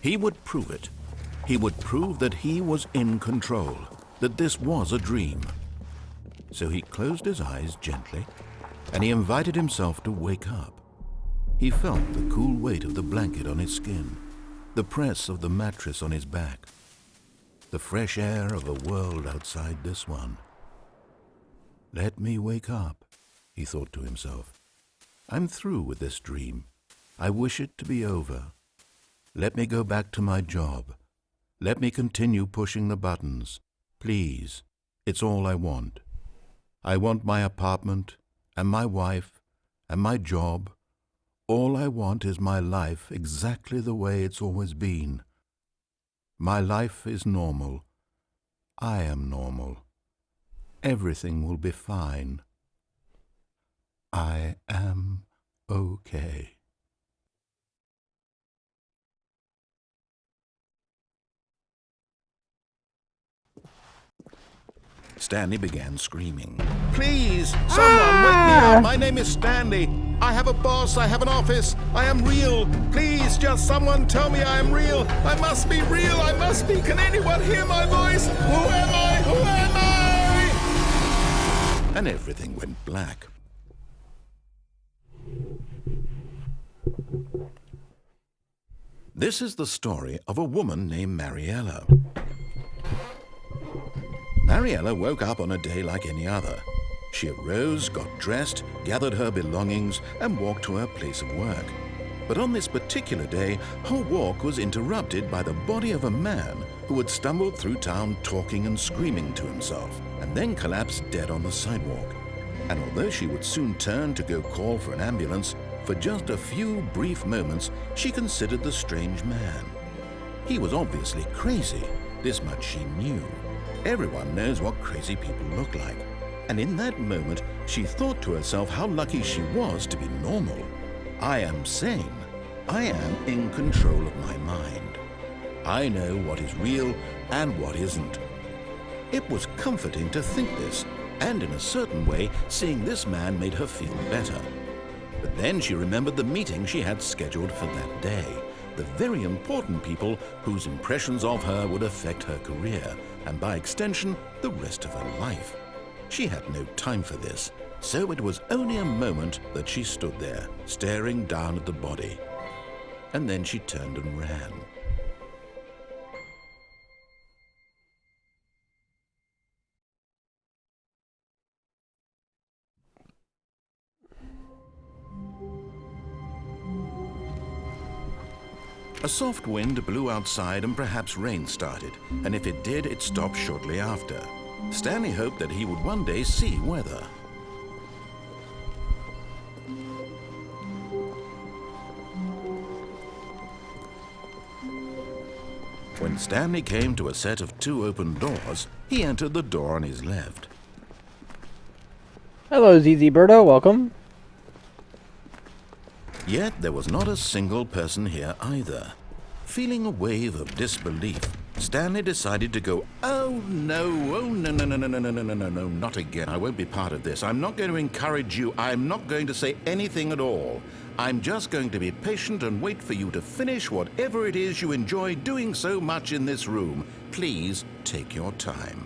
He would prove it. He would prove that he was in control, that this was a dream. So he closed his eyes gently, and he invited himself to wake up. He felt the cool weight of the blanket on his skin, the press of the mattress on his back, the fresh air of a world outside this one. Let me wake up, he thought to himself. I'm through with this dream. I wish it to be over. Let me go back to my job. Let me continue pushing the buttons. Please, it's all I want. I want my apartment and my wife and my job. All I want is my life exactly the way it's always been. My life is normal. I am normal. Everything will be fine. I am okay. Stanley began screaming. Please, someone wake me up. My name is Stanley. I have a boss. I have an office. I am real. Please, just someone tell me I am real. I must be real. I must be. Can anyone hear my voice? Who am I? Who am I? And everything went black. This is the story of a woman named Mariella. Mariella woke up on a day like any other. She arose, got dressed, gathered her belongings, and walked to her place of work. But on this particular day, her walk was interrupted by the body of a man who had stumbled through town talking and screaming to himself, and then collapsed dead on the sidewalk. And although she would soon turn to go call for an ambulance, For just a few brief moments, she considered the strange man. He was obviously crazy. This much she knew. Everyone knows what crazy people look like. And in that moment, she thought to herself how lucky she was to be normal. I am sane. I am in control of my mind. I know what is real and what isn't. It was comforting to think this, and in a certain way, seeing this man made her feel better. But then she remembered the meeting she had scheduled for that day, the very important people whose impressions of her would affect her career, and by extension, the rest of her life. She had no time for this, so it was only a moment that she stood there, staring down at the body. And then she turned and ran. A soft wind blew outside and perhaps rain started, and if it did, it stopped shortly after. Stanley hoped that he would one day see weather. When Stanley came to a set of 2 open doors, he entered the door on his left. Hello, ZZ Birdo, welcome. Yet there was not a single person here either. Feeling a wave of disbelief, Stanley decided to go, oh no, not again. I won't be part of this. I'm not going to encourage you. I'm not going to say anything at all. I'm just going to be patient and wait for you to finish whatever it is you enjoy doing so much in this room. Please take your time.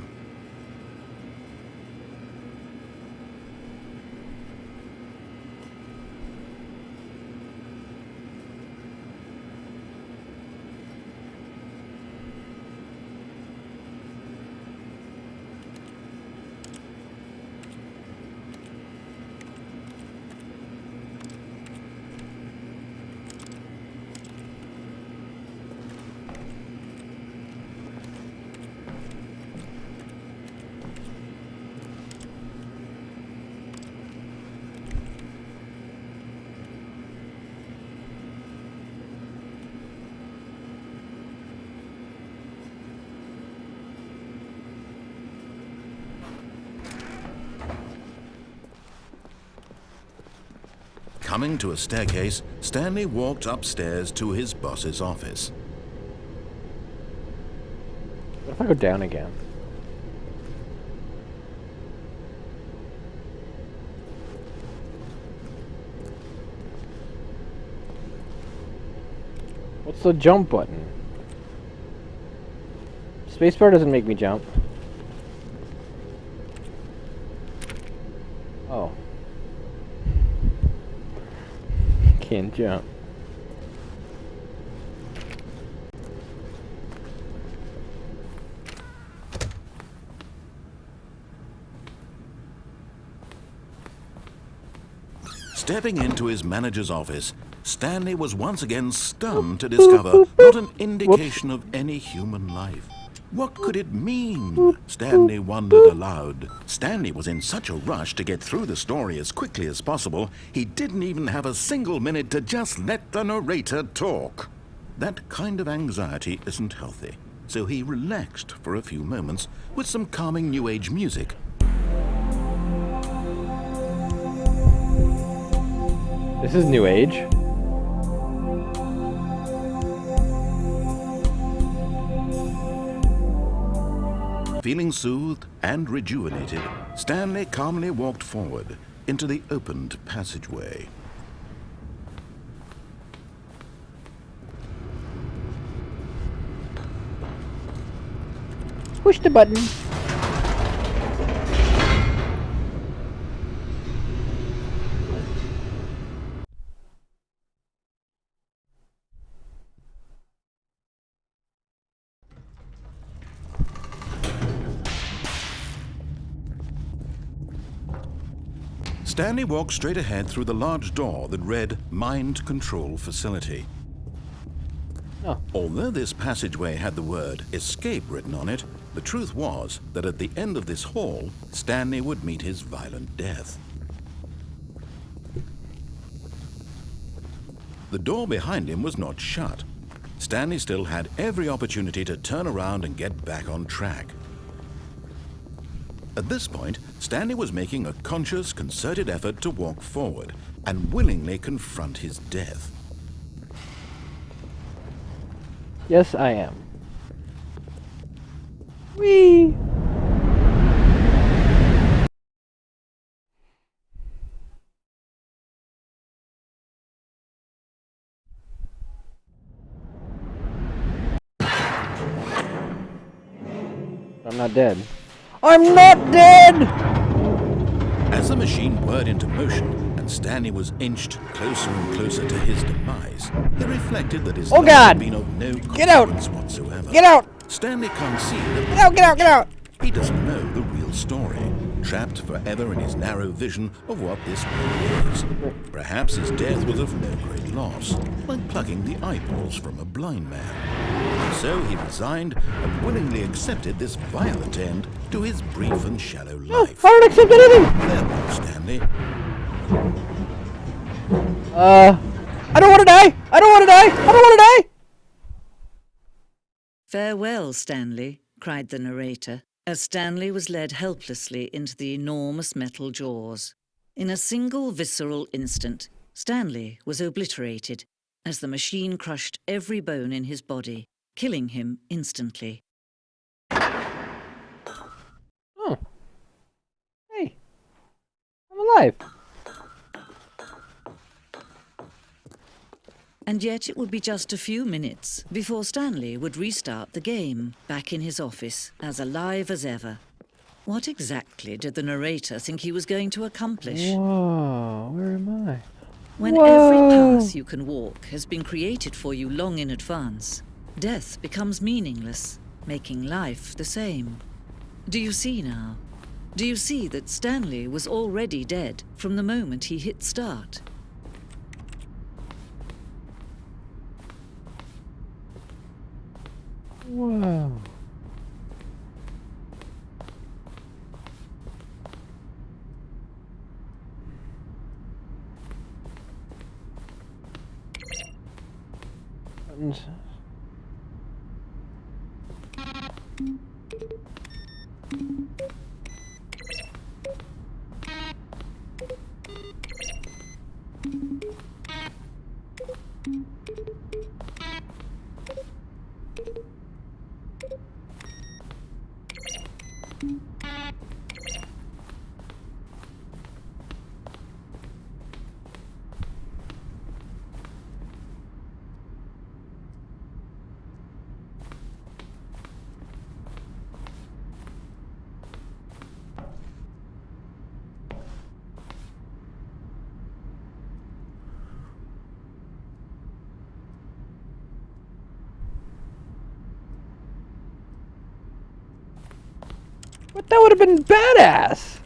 Coming to a staircase, Stanley walked upstairs to his boss's office. What if I go down again? What's the jump button? Spacebar doesn't make me jump. Oh. Can't jump. Stepping into his manager's office, Stanley was once again stunned to discover not an indication of any human life. What could it mean? Stanley wondered aloud. Stanley was in such a rush to get through the story as quickly as possible, he didn't even have a single minute to just let the narrator talk. That kind of anxiety isn't healthy, so he relaxed for a few moments with some calming New Age music. This is New Age. Feeling soothed and rejuvenated, Stanley calmly walked forward into the opened passageway. Push the button. Stanley walked straight ahead through the large door that read Mind Control Facility. Oh. Although this passageway had the word escape written on it, the truth was that at the end of this hall, Stanley would meet his violent death. The door behind him was not shut. Stanley still had every opportunity to turn around and get back on track. At this point, Stanley was making a conscious, concerted effort to walk forward and willingly confront his death. Yes, I am. Whee! I'm not dead. I'm not dead! As the machine whirred into motion and Stanley was inched closer and closer to his demise, he reflected that his life God! had been of no Get out! consequence whatsoever. Get out! Stanley can't see that. Get out, get out, get out! He doesn't know the real story, trapped forever in his narrow vision of what this world is. Perhaps his death was of no great loss, like plucking the eyeballs from a blind man. So he resigned and willingly accepted this violent end to his brief and shallow No, life. I don't accept anything! Farewell, Stanley. I don't want to die! I don't want to die! I don't want to die! "Farewell, Stanley," cried the narrator, as Stanley was led helplessly into the enormous metal jaws. In a single visceral instant, Stanley was obliterated as the machine crushed every bone in his body, killing him instantly. Oh. Hey. I'm alive. And yet it would be just a few minutes before Stanley would restart the game, back in his office, as alive as ever. What exactly did the narrator think he was going to accomplish? Whoa, where am I? When Whoa. every path you can walk has been created for you long in advance, death becomes meaningless, making life the same. Do you see now? Do you see that Stanley was already dead from the moment he hit start? Whoa. Buttons. But that would have been badass!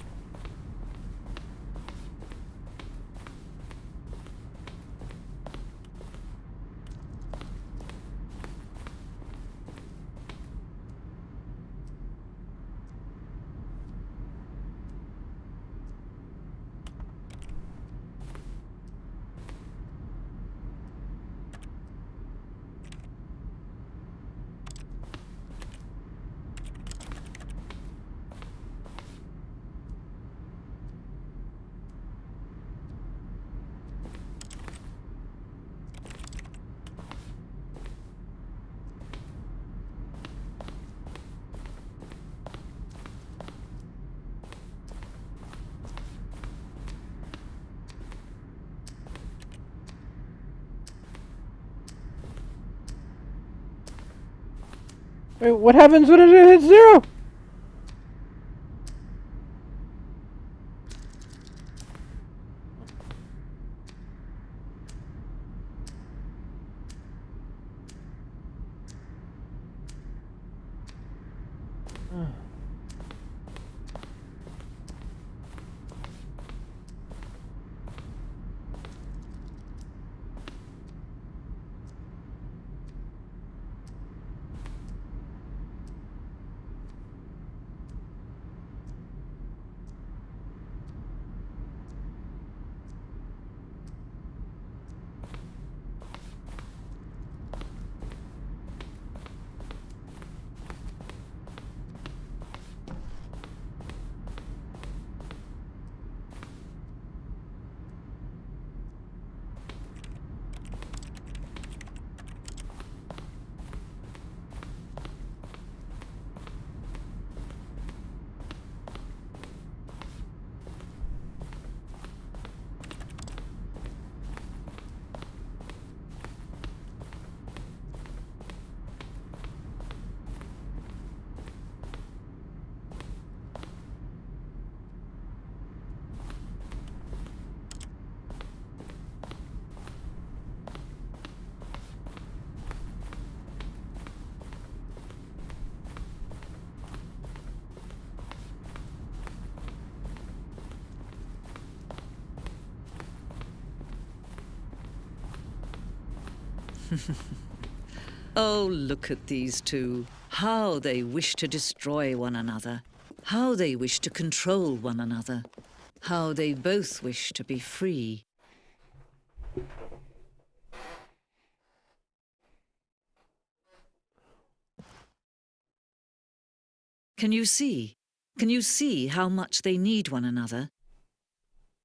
Wait, what happens when it hits 0? Oh, look at these two. How they wish to destroy one another. How they wish to control one another. How they both wish to be free. Can you see? Can you see how much they need one another?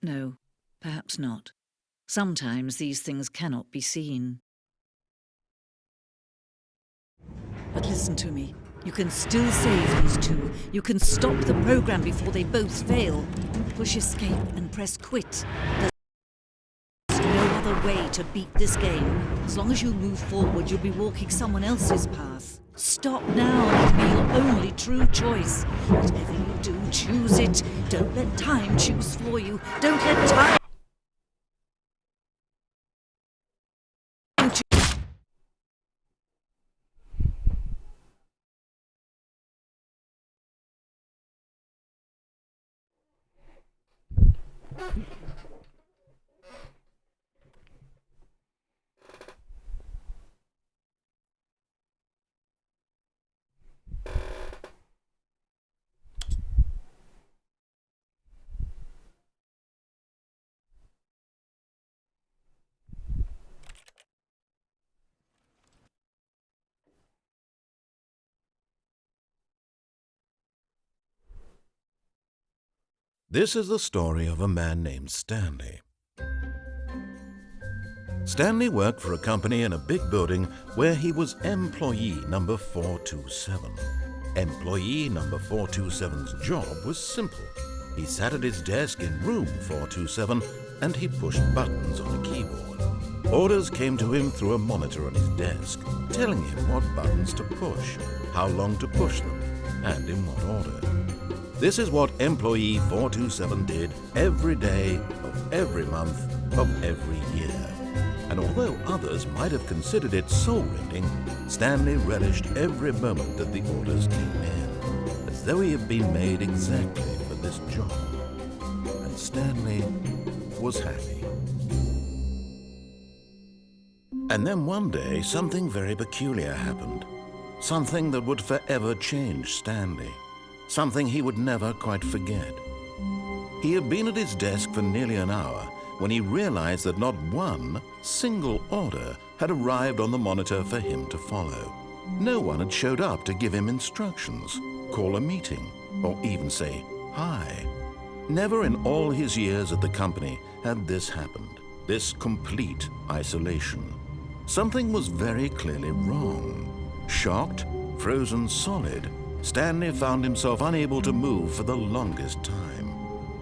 No, perhaps not. Sometimes these things cannot be seen. But listen to me. You can still save these two. You can stop the program before they both fail. Push escape and press quit. There's no other way to beat this game. As long as you move forward, you'll be walking someone else's path. Stop now and be your only true choice. Whatever you do, choose it. Don't let time choose for you. Don't let time... This is the story of a man named Stanley. Stanley worked for a company in a big building where he was employee number 427. Employee number 427's job was simple. He sat at his desk in room 427 and he pushed buttons on a keyboard. Orders came to him through a monitor on his desk, telling him what buttons to push, how long to push them, and in what order. This is what employee 427 did every day of every month of every year. And although others might have considered it soul-rending, Stanley relished every moment that the orders came in, as though he had been made exactly for this job. And Stanley was happy. And then one day, something very peculiar happened. Something that would forever change Stanley. Something he would never quite forget. He had been at his desk for nearly an hour when he realized that not one single order had arrived on the monitor for him to follow. No one had showed up to give him instructions, call a meeting, or even say hi. Never in all his years at the company had this happened, this complete isolation. Something was very clearly wrong. Shocked, frozen solid, Stanley found himself unable to move for the longest time.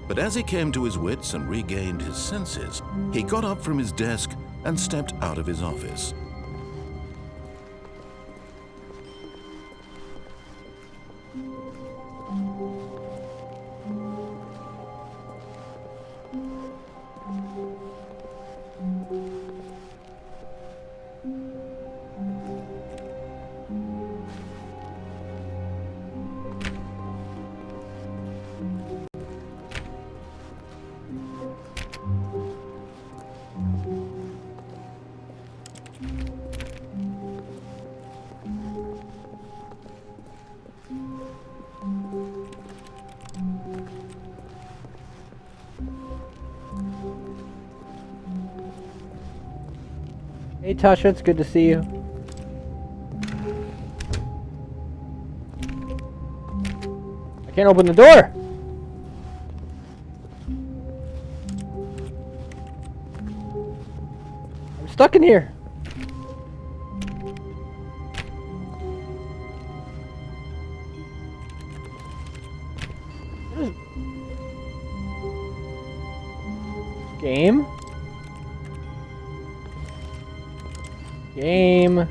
But as he came to his wits and regained his senses, he got up from his desk and stepped out of his office. Hey Tasha, it's good to see you. I can't open the door! I'm stuck in here! What is... Game? Game.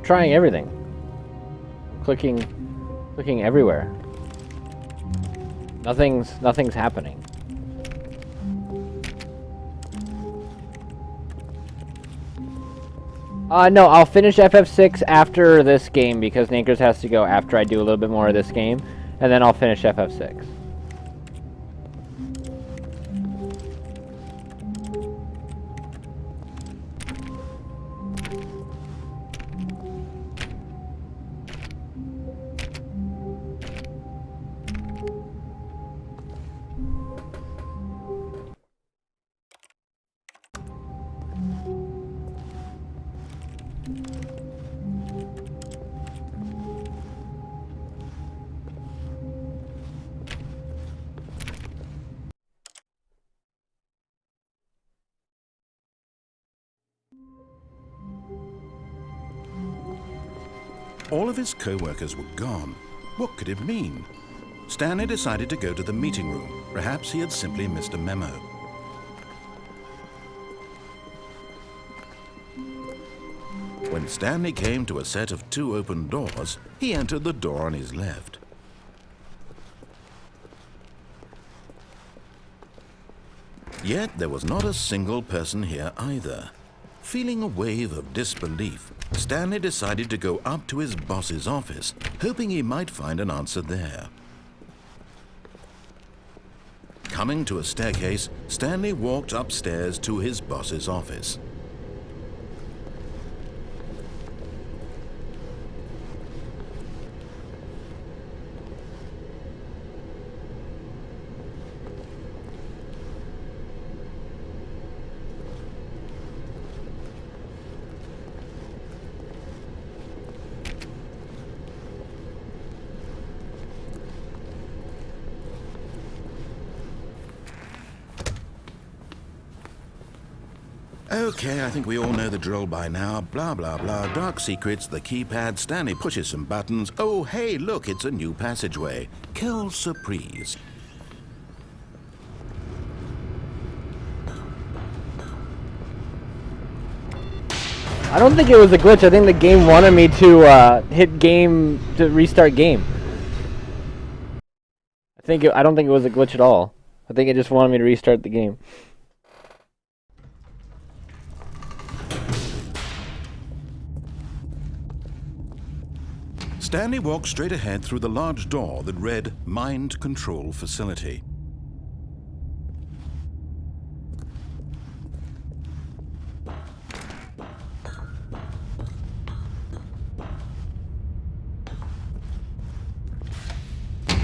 trying everything. Clicking everywhere. Nothing's happening. No, I'll finish FF6 after this game because Nankers has to go after I do a little bit more of this game, and then I'll finish FF6. All of his co-workers were gone. What could it mean? Stanley decided to go to the meeting room. Perhaps he had simply missed a memo. When Stanley came to a set of 2 open doors, he entered the door on his left. Yet there was not a single person here either. Feeling a wave of disbelief, Stanley decided to go up to his boss's office, hoping he might find an answer there. Coming to a staircase, Stanley walked upstairs to his boss's office. Okay, I think we all know the drill by now. Blah, blah, blah. Dark secrets, the keypad. Stanley pushes some buttons. Oh, hey, look, it's a new passageway. Quelle surprise. I don't think it was a glitch. I think the game wanted me to hit game to restart game. I don't think it was a glitch at all. I think it just wanted me to restart the game. Stanley walked straight ahead through the large door that read Mind Control Facility.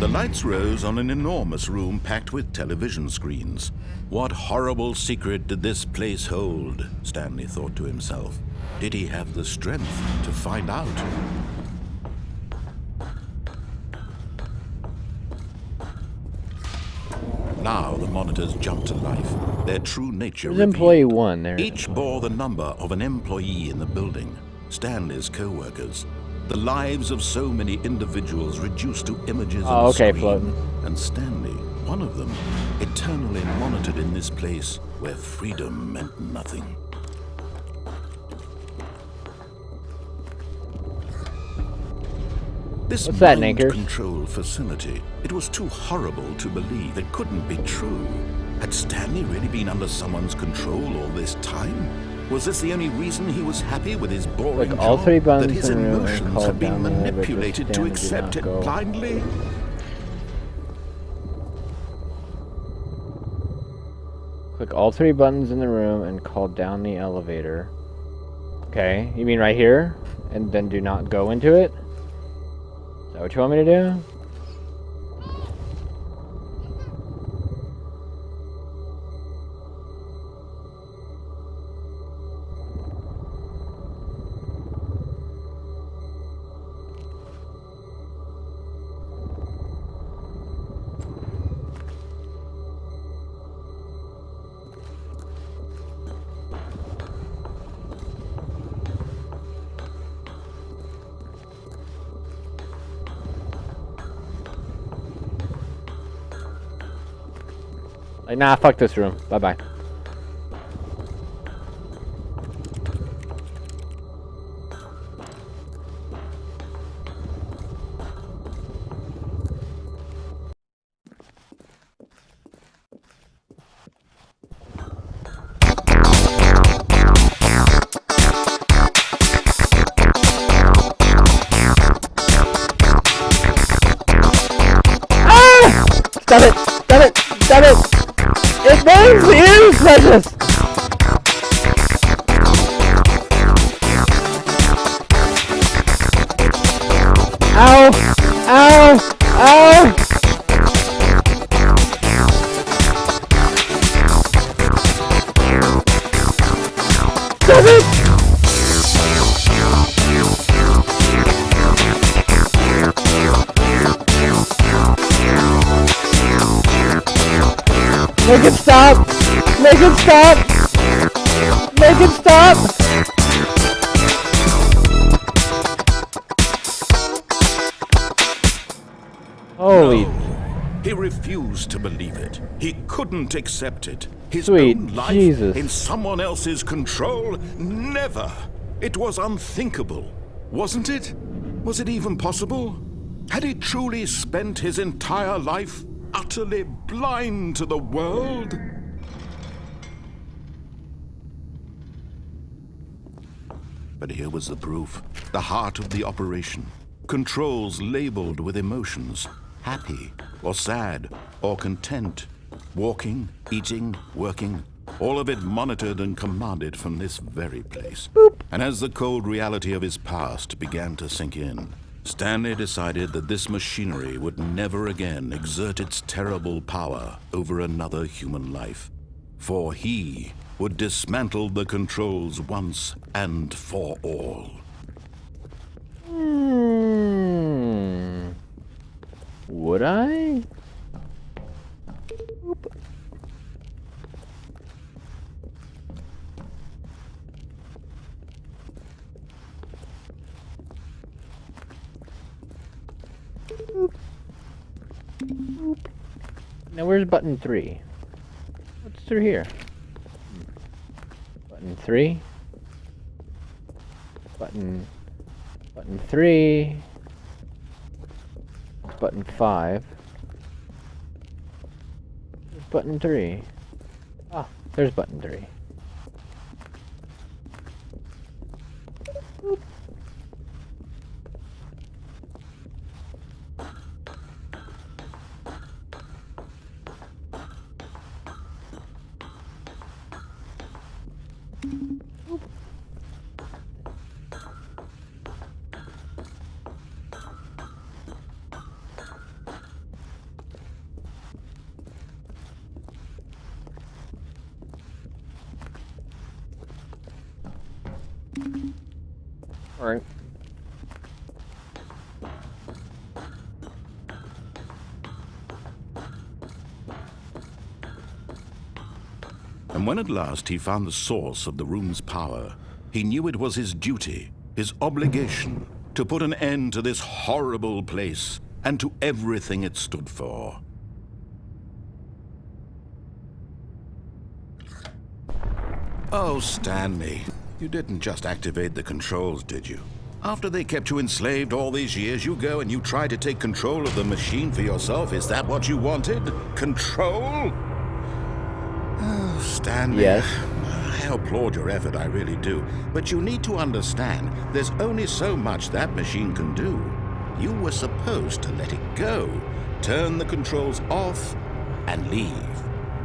The lights rose on an enormous room packed with television screens. What horrible secret did this place hold? Stanley thought to himself. Did he have the strength to find out? Now the monitors jumped to life, their true nature There's revealed. employee 1 there. Each bore the number of an employee in the building, Stanley's co-workers. The lives of so many individuals reduced to images on a screen. floating. And Stanley, one of them, eternally monitored in this place where freedom meant nothing. This What's that, mind Nankers? control facility, it was too horrible to believe. It couldn't be true. Had Stanley really been under someone's control all this time? Was this the only reason he was happy with his boring Click all job? 3 buttons That his in the room and emotions call had been down the elevator, manipulated stand to and do accept not it go. blindly? Click all 3 buttons in the room and call down the elevator. Okay, you mean right here? And then do not go into it? Is that what you want me to do? Like, nah, fuck this room. Bye-bye. Stop it! Stop it! Stop it! It burns the ears, Precious! Ow! Ow! Ow! Stop it! Make it stop! Make it stop! Make it stop! Holy... No, he refused to believe it. He couldn't accept it. His Sweet own life Jesus. in someone else's control? Never. It was unthinkable. Wasn't it? Was it even possible? Had he truly spent his entire life utterly blind to the world? But here was the proof. The heart of the operation. Controls labeled with emotions. Happy, or sad, or content. Walking, eating, working. All of it monitored and commanded from this very place. Boop. And as the cold reality of his past began to sink in, Stanley decided that this machinery would never again exert its terrible power over another human life. For he would dismantle the controls once and for all. Would I? Oop. Oop. Oop. Now where's button 3? What's through here? Button 3. Button 3. Button 5. There's button 3. Ah, there's button 3. Boop. Boop. All right. And when at last he found the source of the room's power, he knew it was his duty, his obligation, to put an end to this horrible place and to everything it stood for. Oh, Stanley, you didn't just activate the controls, did you? After they kept you enslaved all these years, you go and you try to take control of the machine for yourself. Is that what you wanted? Control? Oh, Stanley. Yes. I applaud your effort, I really do. But you need to understand, there's only so much that machine can do. You were supposed to let it go, turn the controls off, and leave.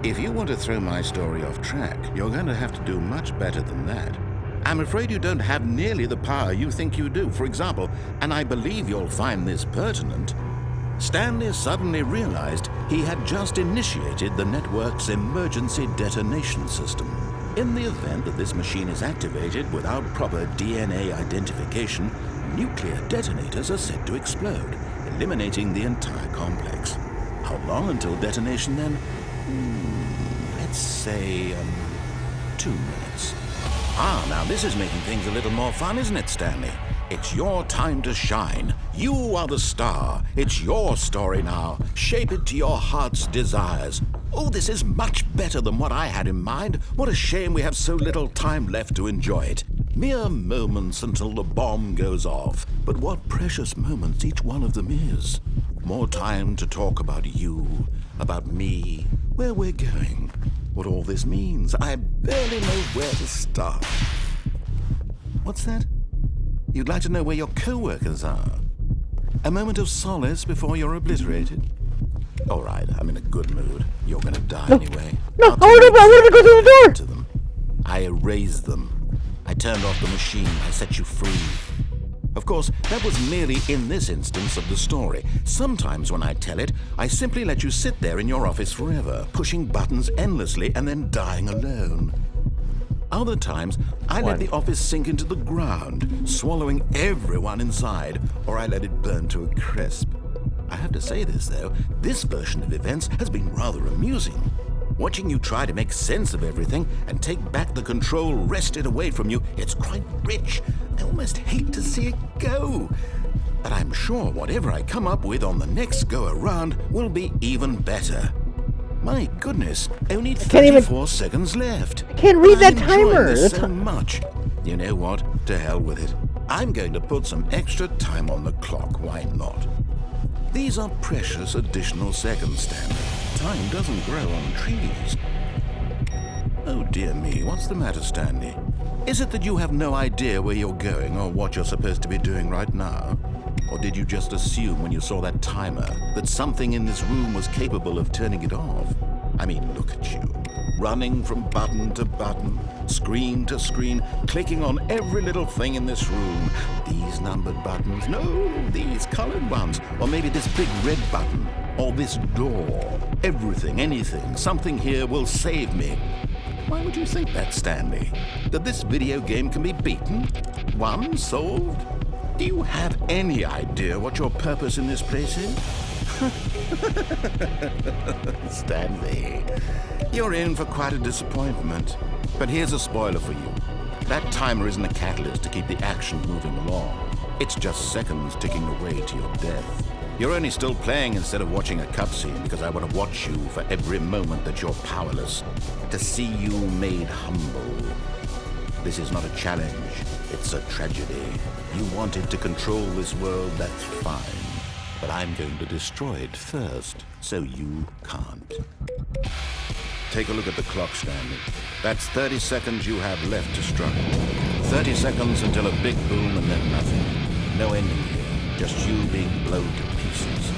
If you want to throw my story off track, you're going to have to do much better than that. I'm afraid you don't have nearly the power you think you do. For example, and I believe you'll find this pertinent, Stanley suddenly realized he had just initiated the network's emergency detonation system. In the event that this machine is activated without proper DNA identification, nuclear detonators are set to explode, eliminating the entire complex. How long until detonation then? Let's say, 2 minutes. Ah, now this is making things a little more fun, isn't it, Stanley? It's your time to shine. You are the star. It's your story now. Shape it to your heart's desires. Oh, this is much better than what I had in mind. What a shame we have so little time left to enjoy it. Mere moments until the bomb goes off. But what precious moments each one of them is. More time to talk about you, about me, where we're going, what all this means. I barely know where to start. What's that? You'd like to know where your co-workers are? A moment of solace before you're obliterated? All right, I'm in a good mood. You're gonna die anyway. No, I'll I tell you wanted to go through the door. to them. I erased them. I turned off the machine. I set you free. Of course, that was merely in this instance of the story. Sometimes when I tell it, I simply let you sit there in your office forever, pushing buttons endlessly and then dying alone. Other times, I let the office sink into the ground, swallowing everyone inside, or I let it burn to a crisp. I have to say this, though, this version of events has been rather amusing. Watching you try to make sense of everything and take back the control wrested away from you, it's quite rich. I almost hate to see it go. But I'm sure whatever I come up with on the next go-around will be even better. My goodness, only 34 seconds left. I can't read that I'm enjoying timer. this so much. You know what? To hell with it. I'm going to put some extra time on the clock. Why not? These are precious additional seconds, Stanley. Time doesn't grow on trees. Oh dear me, what's the matter, Stanley? Is it that you have no idea where you're going or what you're supposed to be doing right now? Or did you just assume when you saw that timer that something in this room was capable of turning it off? I mean, look at you. Running from button to button, screen to screen, clicking on every little thing in this room. These numbered buttons, no, these colored ones. Or maybe this big red button, or this door. Everything, anything, something here will save me. Why would you think that, Stanley? That this video game can be beaten? Won? Solved? Do you have any idea what your purpose in this place is? Stanley, you're in for quite a disappointment. But here's a spoiler for you. That timer isn't a catalyst to keep the action moving along. It's just seconds ticking away to your death. You're only still playing instead of watching a cutscene because I want to watch you for every moment that you're powerless, to see you made humble. This is not a challenge, it's a tragedy. You wanted to control this world, that's fine. But I'm going to destroy it first, so you can't. Take a look at the clock, Stanley. That's 30 seconds you have left to struggle. 30 seconds until a big boom and then nothing. No ending here, just you being blown to pieces.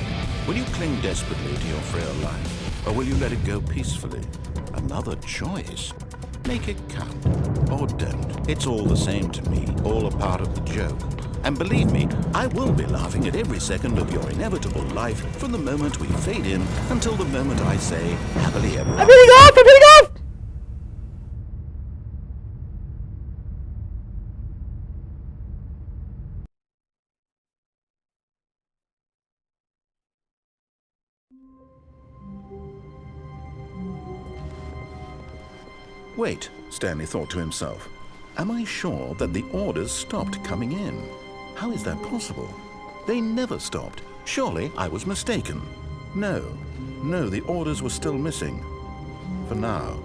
Will you cling desperately to your frail life, or will you let it go peacefully? Another choice. Make it count, or don't. It's all the same to me, all a part of the joke. And believe me, I will be laughing at every second of your inevitable life from the moment we fade in until the moment I say, happily ever after. I'm getting off! I'm getting off! Wait, Stanley thought to himself. Am I sure that the orders stopped coming in? How is that possible? They never stopped. Surely I was mistaken. No, the orders were still missing. For now.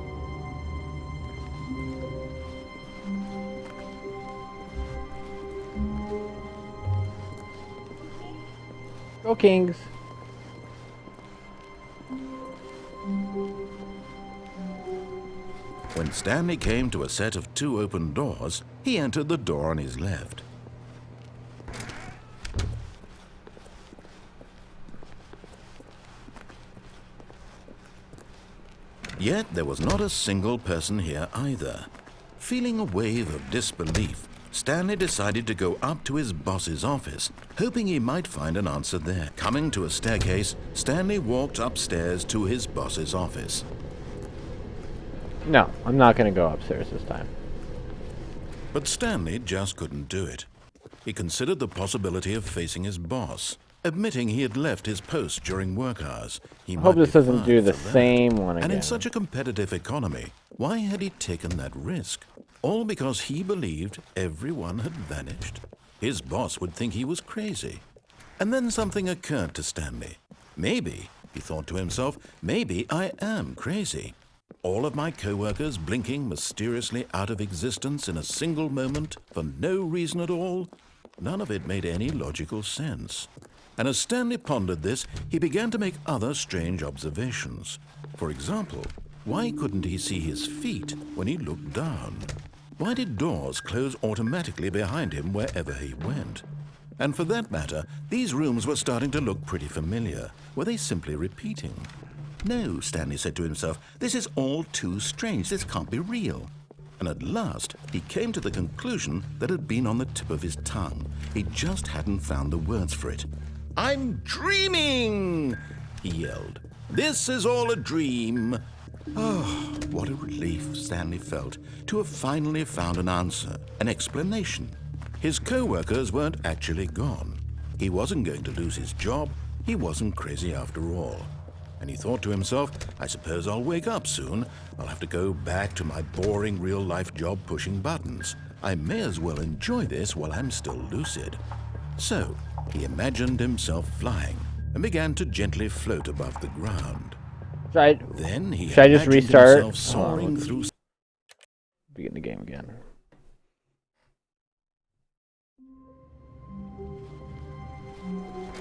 Go Kings. When Stanley came to a set of 2 open doors, he entered the door on his left. Yet there was not a single person here either. Feeling a wave of disbelief, Stanley decided to go up to his boss's office, hoping he might find an answer there. Coming to a staircase, Stanley walked upstairs to his boss's office. No, I'm not going to go upstairs this time. But Stanley just couldn't do it. He considered the possibility of facing his boss, admitting he had left his post during work hours. I hope this doesn't do the same one again. And in such a competitive economy, why had he taken that risk? All because he believed everyone had vanished. His boss would think he was crazy. And then something occurred to Stanley. Maybe, he thought to himself, maybe I am crazy. All of my co-workers blinking mysteriously out of existence in a single moment for no reason at all? None of it made any logical sense. And as Stanley pondered this, he began to make other strange observations. For example, why couldn't he see his feet when he looked down? Why did doors close automatically behind him wherever he went? And for that matter, these rooms were starting to look pretty familiar. Were they simply repeating? No, Stanley said to himself, this is all too strange. This can't be real. And at last, he came to the conclusion that had been on the tip of his tongue. He just hadn't found the words for it. "I'm dreaming!" he yelled. "This is all a dream." Oh, what a relief Stanley felt to have finally found an answer, an explanation. His co-workers weren't actually gone. He wasn't going to lose his job. He wasn't crazy after all. And he thought to himself, I suppose I'll wake up soon. I'll have to go back to my boring real-life job pushing buttons. I may as well enjoy this while I'm still lucid. So he imagined himself flying and began to gently float above the ground. Then he should I just imagined restart? himself soaring through... Begin the game again.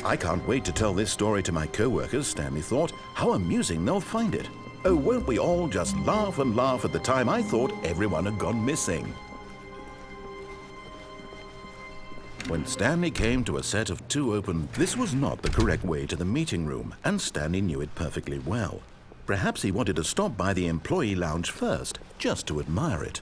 I can't wait to tell this story to my co-workers, Stanley thought. How amusing they'll find it. Oh, won't we all just laugh and laugh at the time I thought everyone had gone missing. When Stanley came to a set of 2 open, this was not the correct way to the meeting room, and Stanley knew it perfectly well. Perhaps he wanted to stop by the employee lounge first, just to admire it.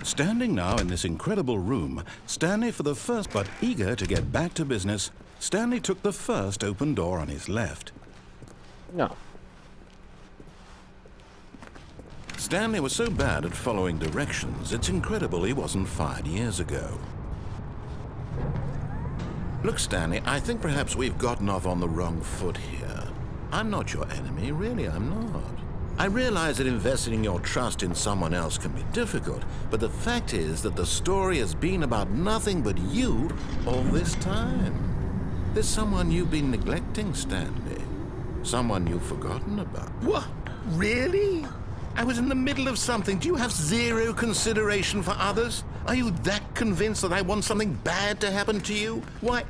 Standing now in this incredible room, Stanley for the first, but eager to get back to business, Stanley took the first open door on his left. No. Stanley was so bad at following directions, it's incredible he wasn't fired years ago. Look, Stanley, I think perhaps we've gotten off on the wrong foot here. I'm not your enemy, really, I'm not. I realize that investing your trust in someone else can be difficult, but the fact is that the story has been about nothing but you all this time. There's someone you've been neglecting, Stanley. Someone you've forgotten about. What? Really? I was in the middle of something. Do you have zero consideration for others? Are you that convinced that I want something bad to happen to you? Why,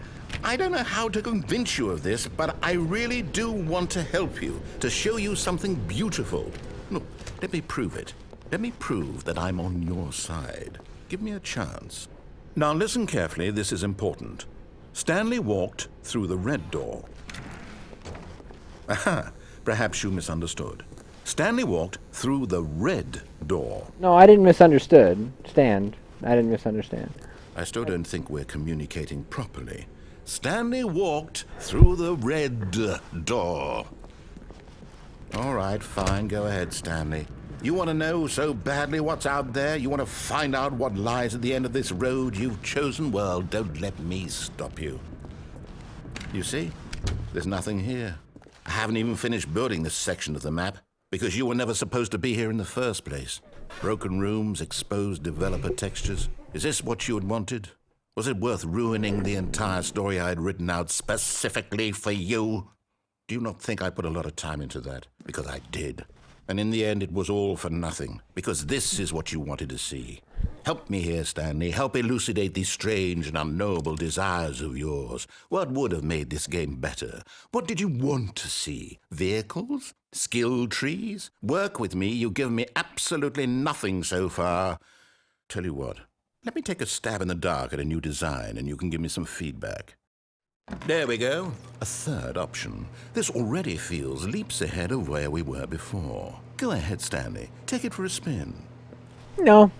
I don't know how to convince you of this, but I really do want to help you, to show you something beautiful. Look, let me prove it. Let me prove that I'm on your side. Give me a chance. Now listen carefully, this is important. Stanley walked through the red door. Aha, perhaps you misunderstood. Stanley walked through the red door. No, I didn't misunderstood. I didn't misunderstand. I still don't think we're communicating properly. Stanley walked through the red door. All right, fine, go ahead, Stanley. You want to know so badly what's out there? You want to find out what lies at the end of this road you've chosen? Well, don't let me stop you. You see, there's nothing here. I haven't even finished building this section of the map, because you were never supposed to be here in the first place. Broken rooms, exposed developer textures. Is this what you had wanted? Was it worth ruining the entire story I had written out specifically for you? Do you not think I put a lot of time into that? Because I did. And in the end, it was all for nothing, because this is what you wanted to see. Help me here, Stanley. Help elucidate these strange and unknowable desires of yours. What would have made this game better? What did you want to see? Vehicles? Skill trees? Work with me. You've given me absolutely nothing so far. Tell you what, let me take a stab in the dark at a new design, and you can give me some feedback. There we go. A third option. This already feels leaps ahead of where we were before. Go ahead, Stanley. Take it for a spin. No.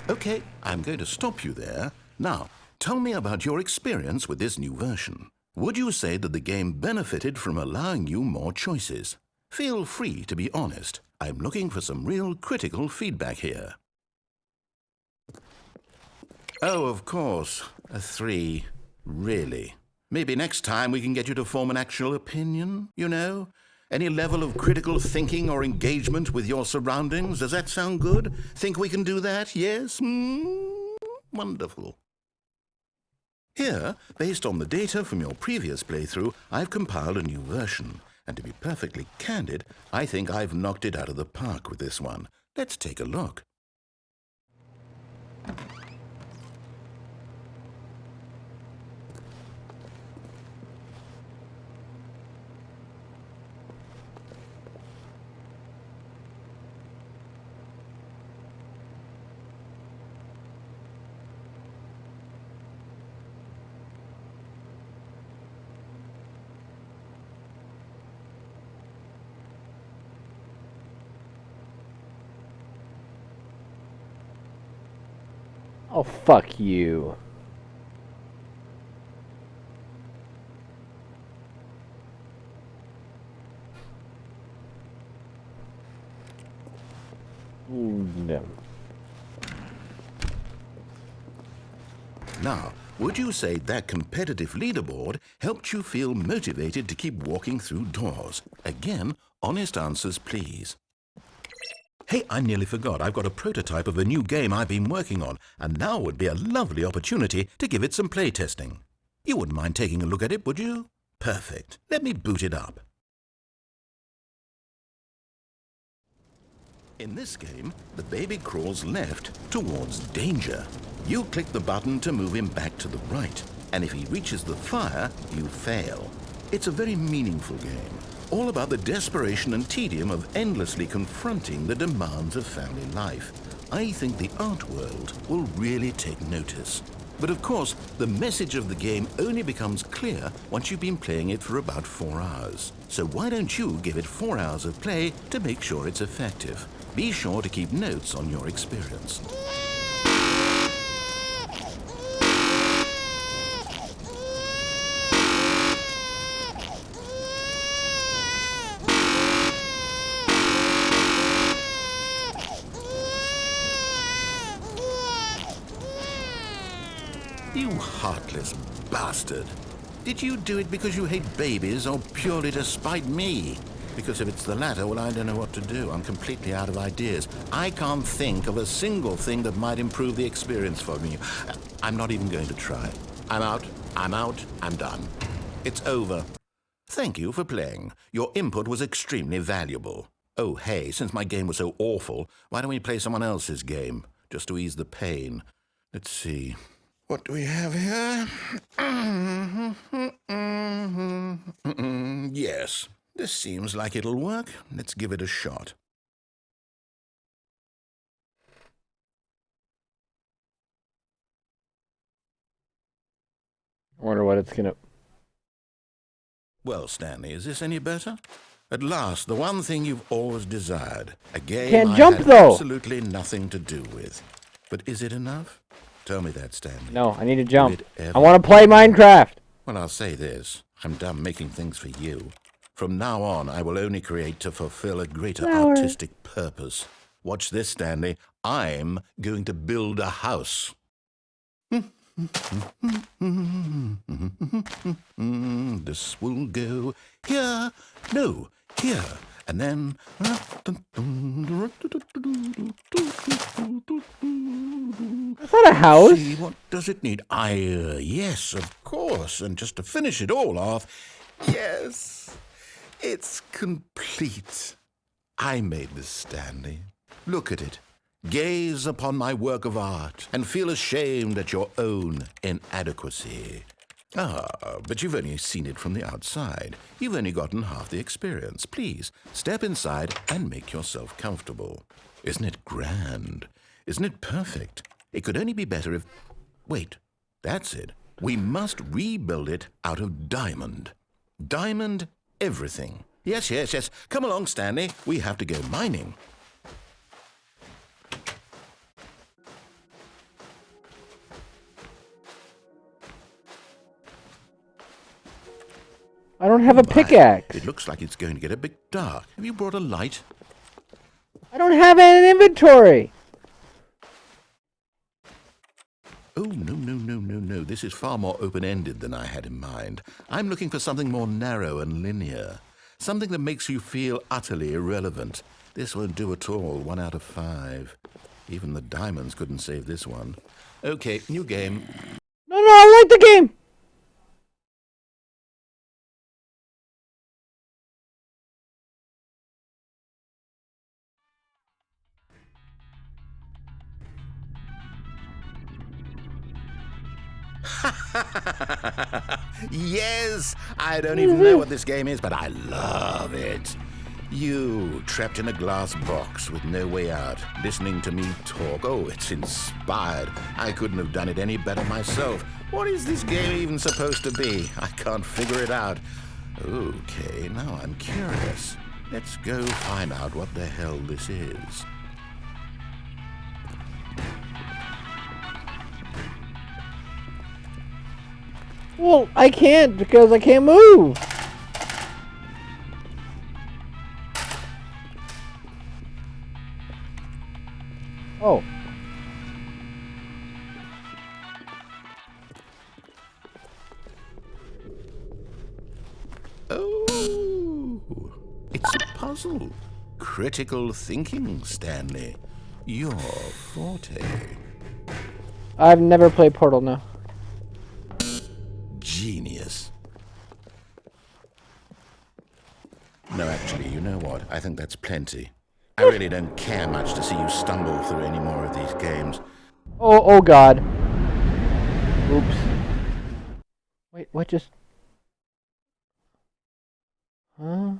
Okay, I'm going to stop you there. Now, tell me about your experience with this new version. Would you say that the game benefited from allowing you more choices? Feel free to be honest. I'm looking for some real critical feedback here. Oh, of course. A 3. Really? Maybe next time we can get you to form an actual opinion, you know? Any level of critical thinking or engagement with your surroundings? Does that sound good? Think we can do that? Yes? Wonderful. Here, based on the data from your previous playthrough, I've compiled a new version. And to be perfectly candid, I think I've knocked it out of the park with this one. Let's take a look. Oh, fuck you. No. Now, would you say that competitive leaderboard helped you feel motivated to keep walking through doors? Again, honest answers, please. Hey, I nearly forgot. I've got a prototype of a new game I've been working on, and now would be a lovely opportunity to give it some playtesting. You wouldn't mind taking a look at it, would you? Perfect. Let me boot it up. In this game, the baby crawls left towards danger. You click the button to move him back to the right, and if he reaches the fire, you fail. It's a very meaningful game, all about the desperation and tedium of endlessly confronting the demands of family life. I think the art world will really take notice. But of course, the message of the game only becomes clear once you've been playing it for about 4 hours. So why don't you give it 4 hours of play to make sure it's effective? Be sure to keep notes on your experience. You heartless bastard. Did you do it because you hate babies or purely to spite me? Because if it's the latter, well, I don't know what to do. I'm completely out of ideas. I can't think of a single thing that might improve the experience for me. I'm not even going to try. I'm out, I'm done. It's over. Thank you for playing. Your input was extremely valuable. Oh, hey, since my game was so awful, why don't we play someone else's game, just to ease the pain? Let's see. What do we have here? Yes. This seems like it'll work. Let's give it a shot. I wonder what it's gonna... Well, Stanley, is this any better? At last, the one thing you've always desired. A game Can't I jump, had though. absolutely nothing to do with. But is it enough? Tell me that, Stanley. No, I need to jump. Will it ever- I want to play Minecraft. Well, I'll say this. I'm done making things for you. From now on, I will only create to fulfill a greater artistic purpose. Watch this, Stanley. I'm going to build a house. This will go here. No, here. And then... Is that a house? See, what does it need? Yes, of course. And just to finish it all off, yes, it's complete. I made this, Stanley. Look at it. Gaze upon my work of art and feel ashamed at your own inadequacy. But you've only seen it from the outside. You've only gotten half the experience. Please, step inside and make yourself comfortable. Isn't it grand? Isn't it perfect? It could only be better if... Wait, that's it. We must rebuild it out of diamond. Diamond everything. Yes. Come along, Stanley. We have to go mining. I don't have a pickaxe. It looks like it's going to get a bit dark. Have you brought a light? I don't have an inventory. Oh, no. This is far more open-ended than I had in mind. I'm looking for something more narrow and linear. Something that makes you feel utterly irrelevant. This won't do at all. 1 out of 5. Even the diamonds couldn't save this one. Okay, new game. No, I like the game. Yes! I don't even know what this game is, but I love it. You, trapped in a glass box with no way out, listening to me talk. Oh, it's inspired. I couldn't have done it any better myself. What is this game even supposed to be? I can't figure it out. Okay, now I'm curious. Let's go find out what the hell this is. Well, I can't because I can't move. Oh. Oh, it's a puzzle. Critical thinking, Stanley. Your forte. I've never played Portal, no. Genius. No, actually, you know what? I think that's plenty. I really don't care much to see you stumble through any more of these games. Oh God. Oops. Wait, what just... Huh?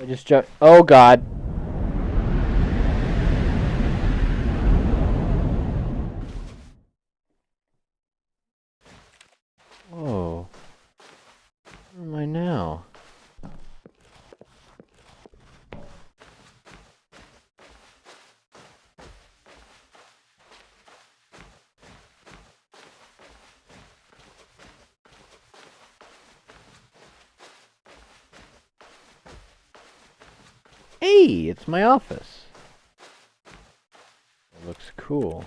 I just jumped... Oh God. Whoa. Where am I now? Hey, it's my office. It looks cool.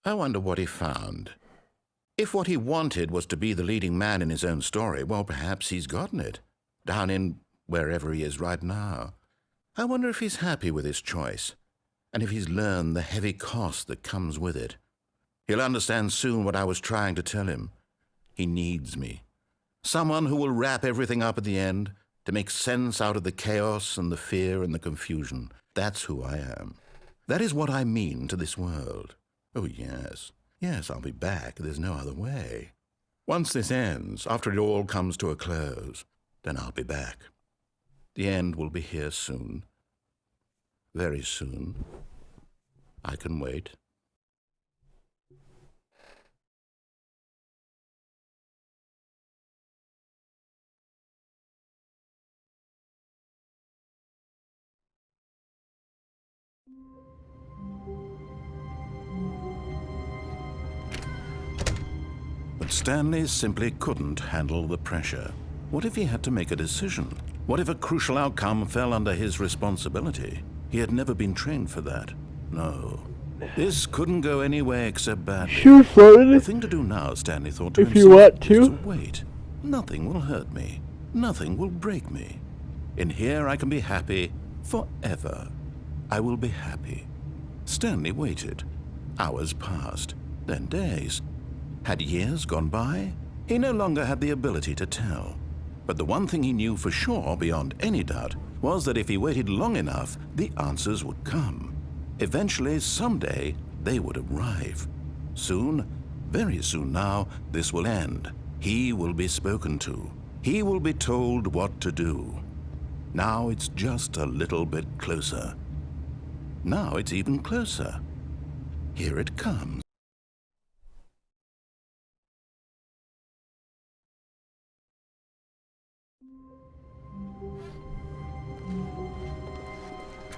I wonder what he found. If what he wanted was to be the leading man in his own story, well, perhaps he's gotten it. Down in wherever he is right now. I wonder if he's happy with his choice, and if he's learned the heavy cost that comes with it. He'll understand soon what I was trying to tell him. He needs me. Someone who will wrap everything up at the end, to make sense out of the chaos and the fear and the confusion. That's who I am. That is what I mean to this world. Oh, yes. Yes, I'll be back. There's no other way. Once this ends, after it all comes to a close, then I'll be back. The end will be here soon. Very soon. I can wait. But Stanley simply couldn't handle the pressure. What if he had to make a decision? What if a crucial outcome fell under his responsibility? He had never been trained for that. No. This couldn't go any way except badly. Sure, fun. The thing to do now, Stanley thought to If himself, you want to. is to wait. Nothing will hurt me. Nothing will break me. In here I can be happy forever. I will be happy. Stanley waited. Hours passed, then days. Had years gone by? He no longer had the ability to tell. But the one thing he knew for sure, beyond any doubt, was that if he waited long enough, the answers would come. Eventually, someday, they would arrive. Soon, very soon now, this will end. He will be spoken to. He will be told what to do. Now it's just a little bit closer. Now it's even closer. Here it comes.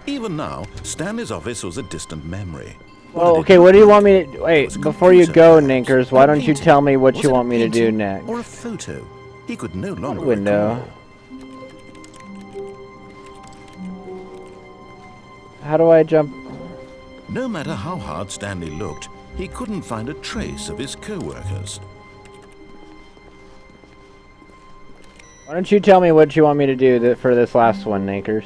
Even now, Stanley's office was a distant memory. Well, okay, what do you want me to... Wait, before you go, Ninkers, why don't you tell me what you want me to do next? Or a photo. He could no longer Window. recall. How do I jump? No matter how hard Stanley looked, he couldn't find a trace of his co-workers. Why don't you tell me what you want me to do for this last one, Ninkers?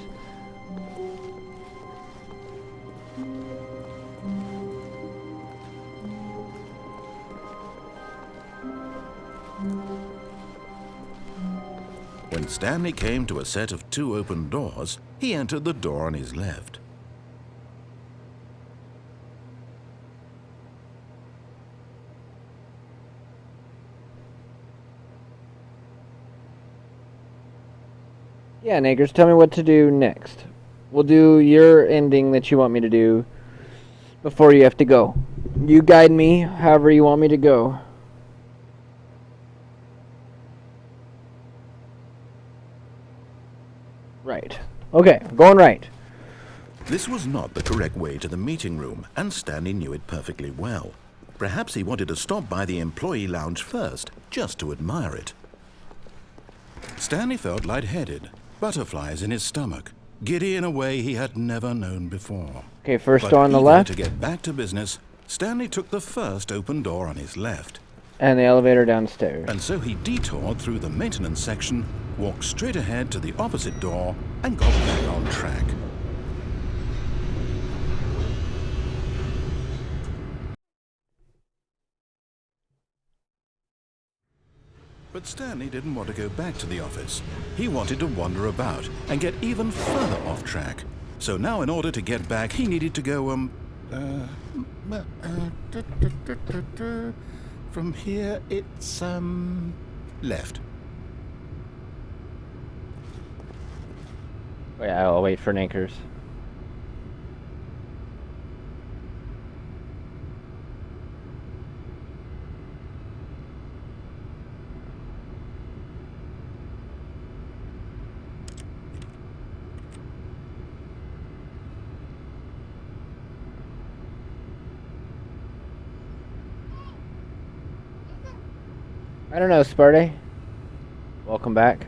When Stanley came to a set of 2 open doors, he entered the door on his left. Yeah, Ninkers, tell me what to do next. We'll do your ending that you want me to do before you have to go. You guide me however you want me to go. Right. Okay, going right. This was not the correct way to the meeting room, and Stanley knew it perfectly well. Perhaps he wanted to stop by the employee lounge first, just to admire it. Stanley felt lightheaded, butterflies in his stomach, giddy in a way he had never known before. Okay, first But door on the eager left, to get back to business, Stanley took the first open door on his left. and the elevator downstairs. And so he detoured through the maintenance section, walked straight ahead to the opposite door, and got back on track. But Stanley didn't want to go back to the office. He wanted to wander about and get even further off track. So now in order to get back, he needed to go, from here it's, left. Wait, I'll wait for Nankers. I don't know, Sparty. Welcome back.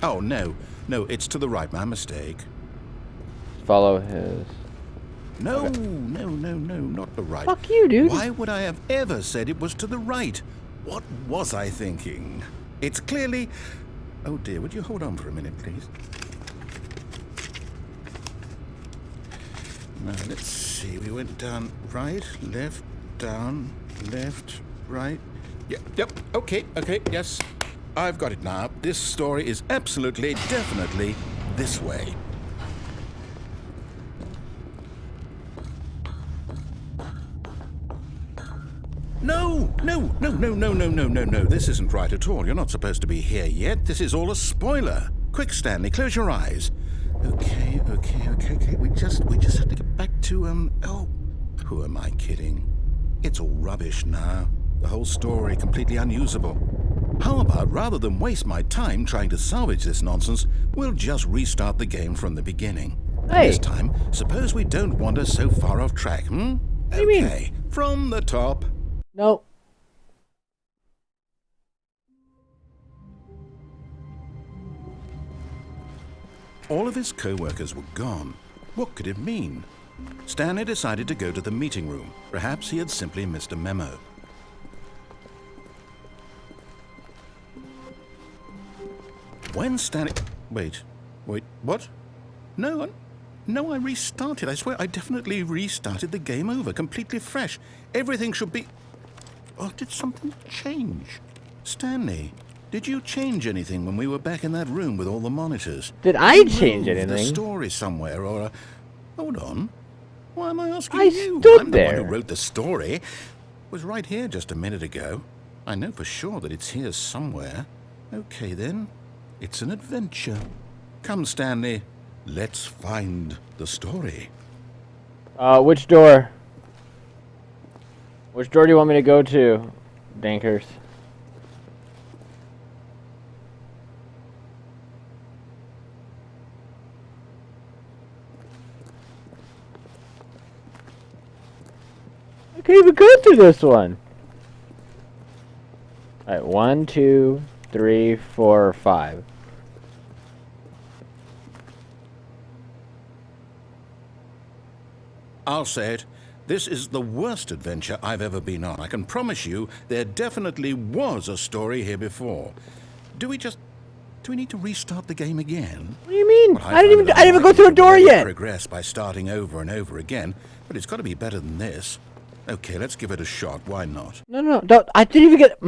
Oh, no, it's to the right, my mistake. Follow his. No, Okay. no, not the right. Fuck you, dude. Why would I have ever said it was to the right? What was I thinking? It's clearly... Oh dear, would you hold on for a minute, please? Now, let's see. We went down right, left, down, left, right. Yep, okay, yes. I've got it now. This story is absolutely, definitely this way. No. This isn't right at all. You're not supposed to be here yet. This is all a spoiler. Quick, Stanley, close your eyes. Okay. We just have to get back to, oh, who am I kidding? It's all rubbish now. The whole story completely unusable. How about, rather than waste my time trying to salvage this nonsense, we'll just restart the game from the beginning. Hey. This time, suppose we don't wander so far off track, What do you mean? Okay, from the top. No. All of his co-workers were gone. What could it mean? Stanley decided to go to the meeting room. Perhaps he had simply missed a memo. When Stanley... Wait, what? No, I restarted. I swear, I definitely restarted the game over, completely fresh. Everything should be... Oh, did something change? Stanley, did you change anything when we were back in that room with all the monitors? Did I change Moved the anything? story somewhere, or... Hold on. Why am I asking I you? stood I'm the one there. who wrote the story. It was right here just a minute ago. I know for sure that it's here somewhere. Okay, then. It's an adventure. Come, Stanley. Let's find the story. Which door? Which door do you want me to go to, Dankers? I can't even go through this one. Alright, 1, 2, 3, 4, 5. I'll say it. This is the worst adventure I've ever been on. I can promise you there definitely was a story here before. Do we need to restart the game again? What do you mean? Well, I didn't even go through a door yet. Progress by starting over and over again, but it's got to be better than this. Okay, let's give it a shot. Why not? No, don't. I didn't even get.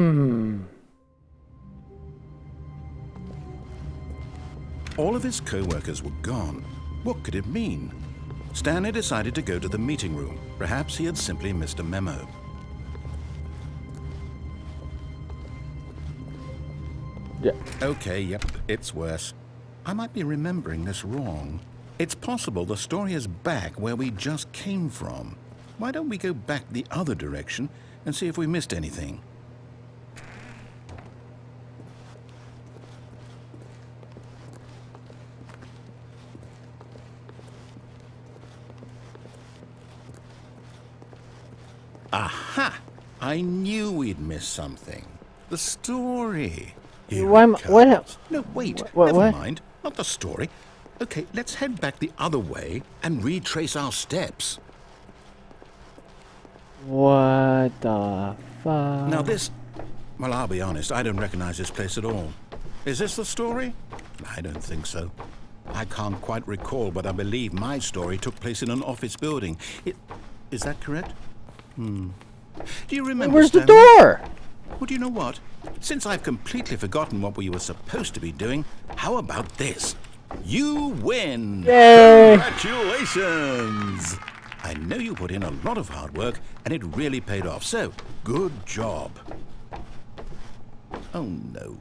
All of his co-workers were gone. What could it mean? Stanley decided to go to the meeting room. Perhaps he had simply missed a memo. Yeah. Okay, yep, it's worse. I might be remembering this wrong. It's possible the story is back where we just came from. Why don't we go back the other direction and see if we missed anything? Aha! I knew we'd missed something. The story. Here Why it am- comes. what- No, wait. what- Never what? mind. Not the story. Okay, let's head back the other way and retrace our steps. What the fuck? Now this... Well, I'll be honest, I don't recognize this place at all. Is this the story? I don't think so. I can't quite recall, but I believe my story took place in an office building. Is that correct? Do you remember, Where's the Stanley? door? Well, do you know what? Since I've completely forgotten what we were supposed to be doing, how about this? You win! Yay! Congratulations! I know you put in a lot of hard work, and it really paid off, so good job. Oh, no.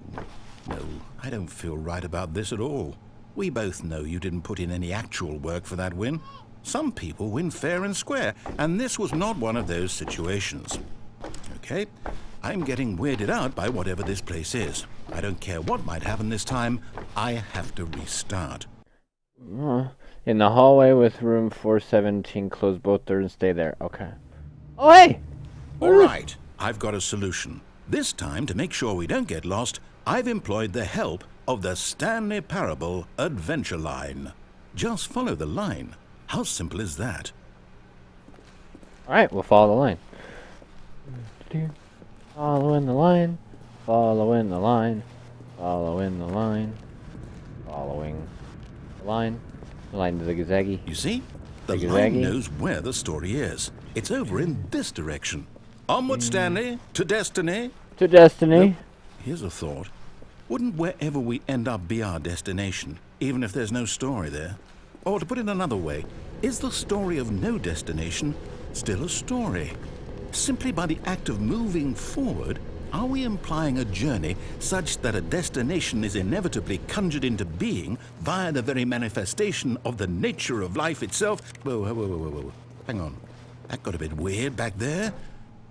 No, I don't feel right about this at all. We both know you didn't put in any actual work for that win. Some people win fair and square, and this was not one of those situations. Okay, I'm getting weirded out by whatever this place is. I don't care what might happen this time, I have to restart. In the hallway with room 417, close both doors and stay there. Okay. Oh, hey! All right, I've got a solution. This time, to make sure we don't get lost, I've employed the help of the Stanley Parable Adventure Line. Just follow the line. How simple is that? Alright, we'll follow the line. Following the line. Following the line. Following the line. Following the line. The line zigzaggy. You see? The Zigzaggy. line knows where the story is. It's over in this direction. Onward, Stanley, to destiny. To destiny. Here's a thought. Wouldn't wherever we end up be our destination, even if there's no story there? Or to put it another way, is the story of no destination still a story? Simply by the act of moving forward, are we implying a journey such that a destination is inevitably conjured into being via the very manifestation of the nature of life itself? Whoa. Hang on. That got a bit weird back there.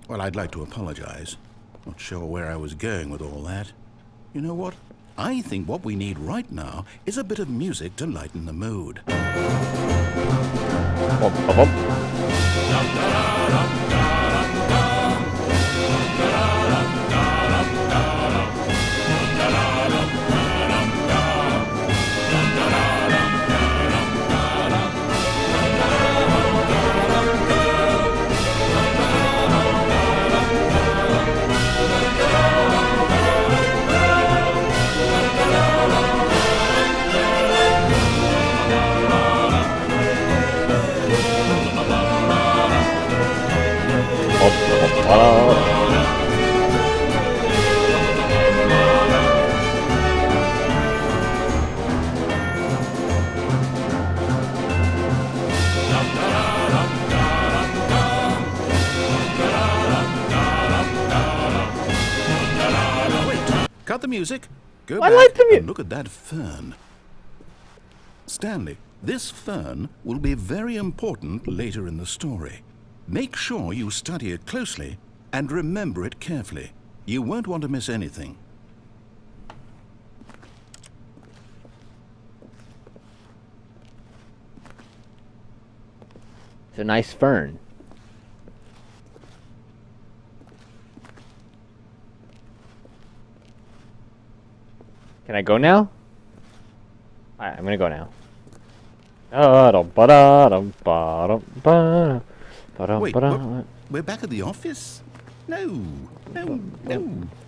Well, I'd like to apologize. Not sure where I was going with all that. You know what? I think what we need right now is a bit of music to lighten the mood. Cut the music. Go I back like the mu- and look at that fern. Stanley, this fern will be very important later in the story. Make sure you study it closely and remember it carefully. You won't want to miss anything. It's a nice fern. Can I go now? Alright, I'm gonna go now. Wait, what? We're back at the office? No.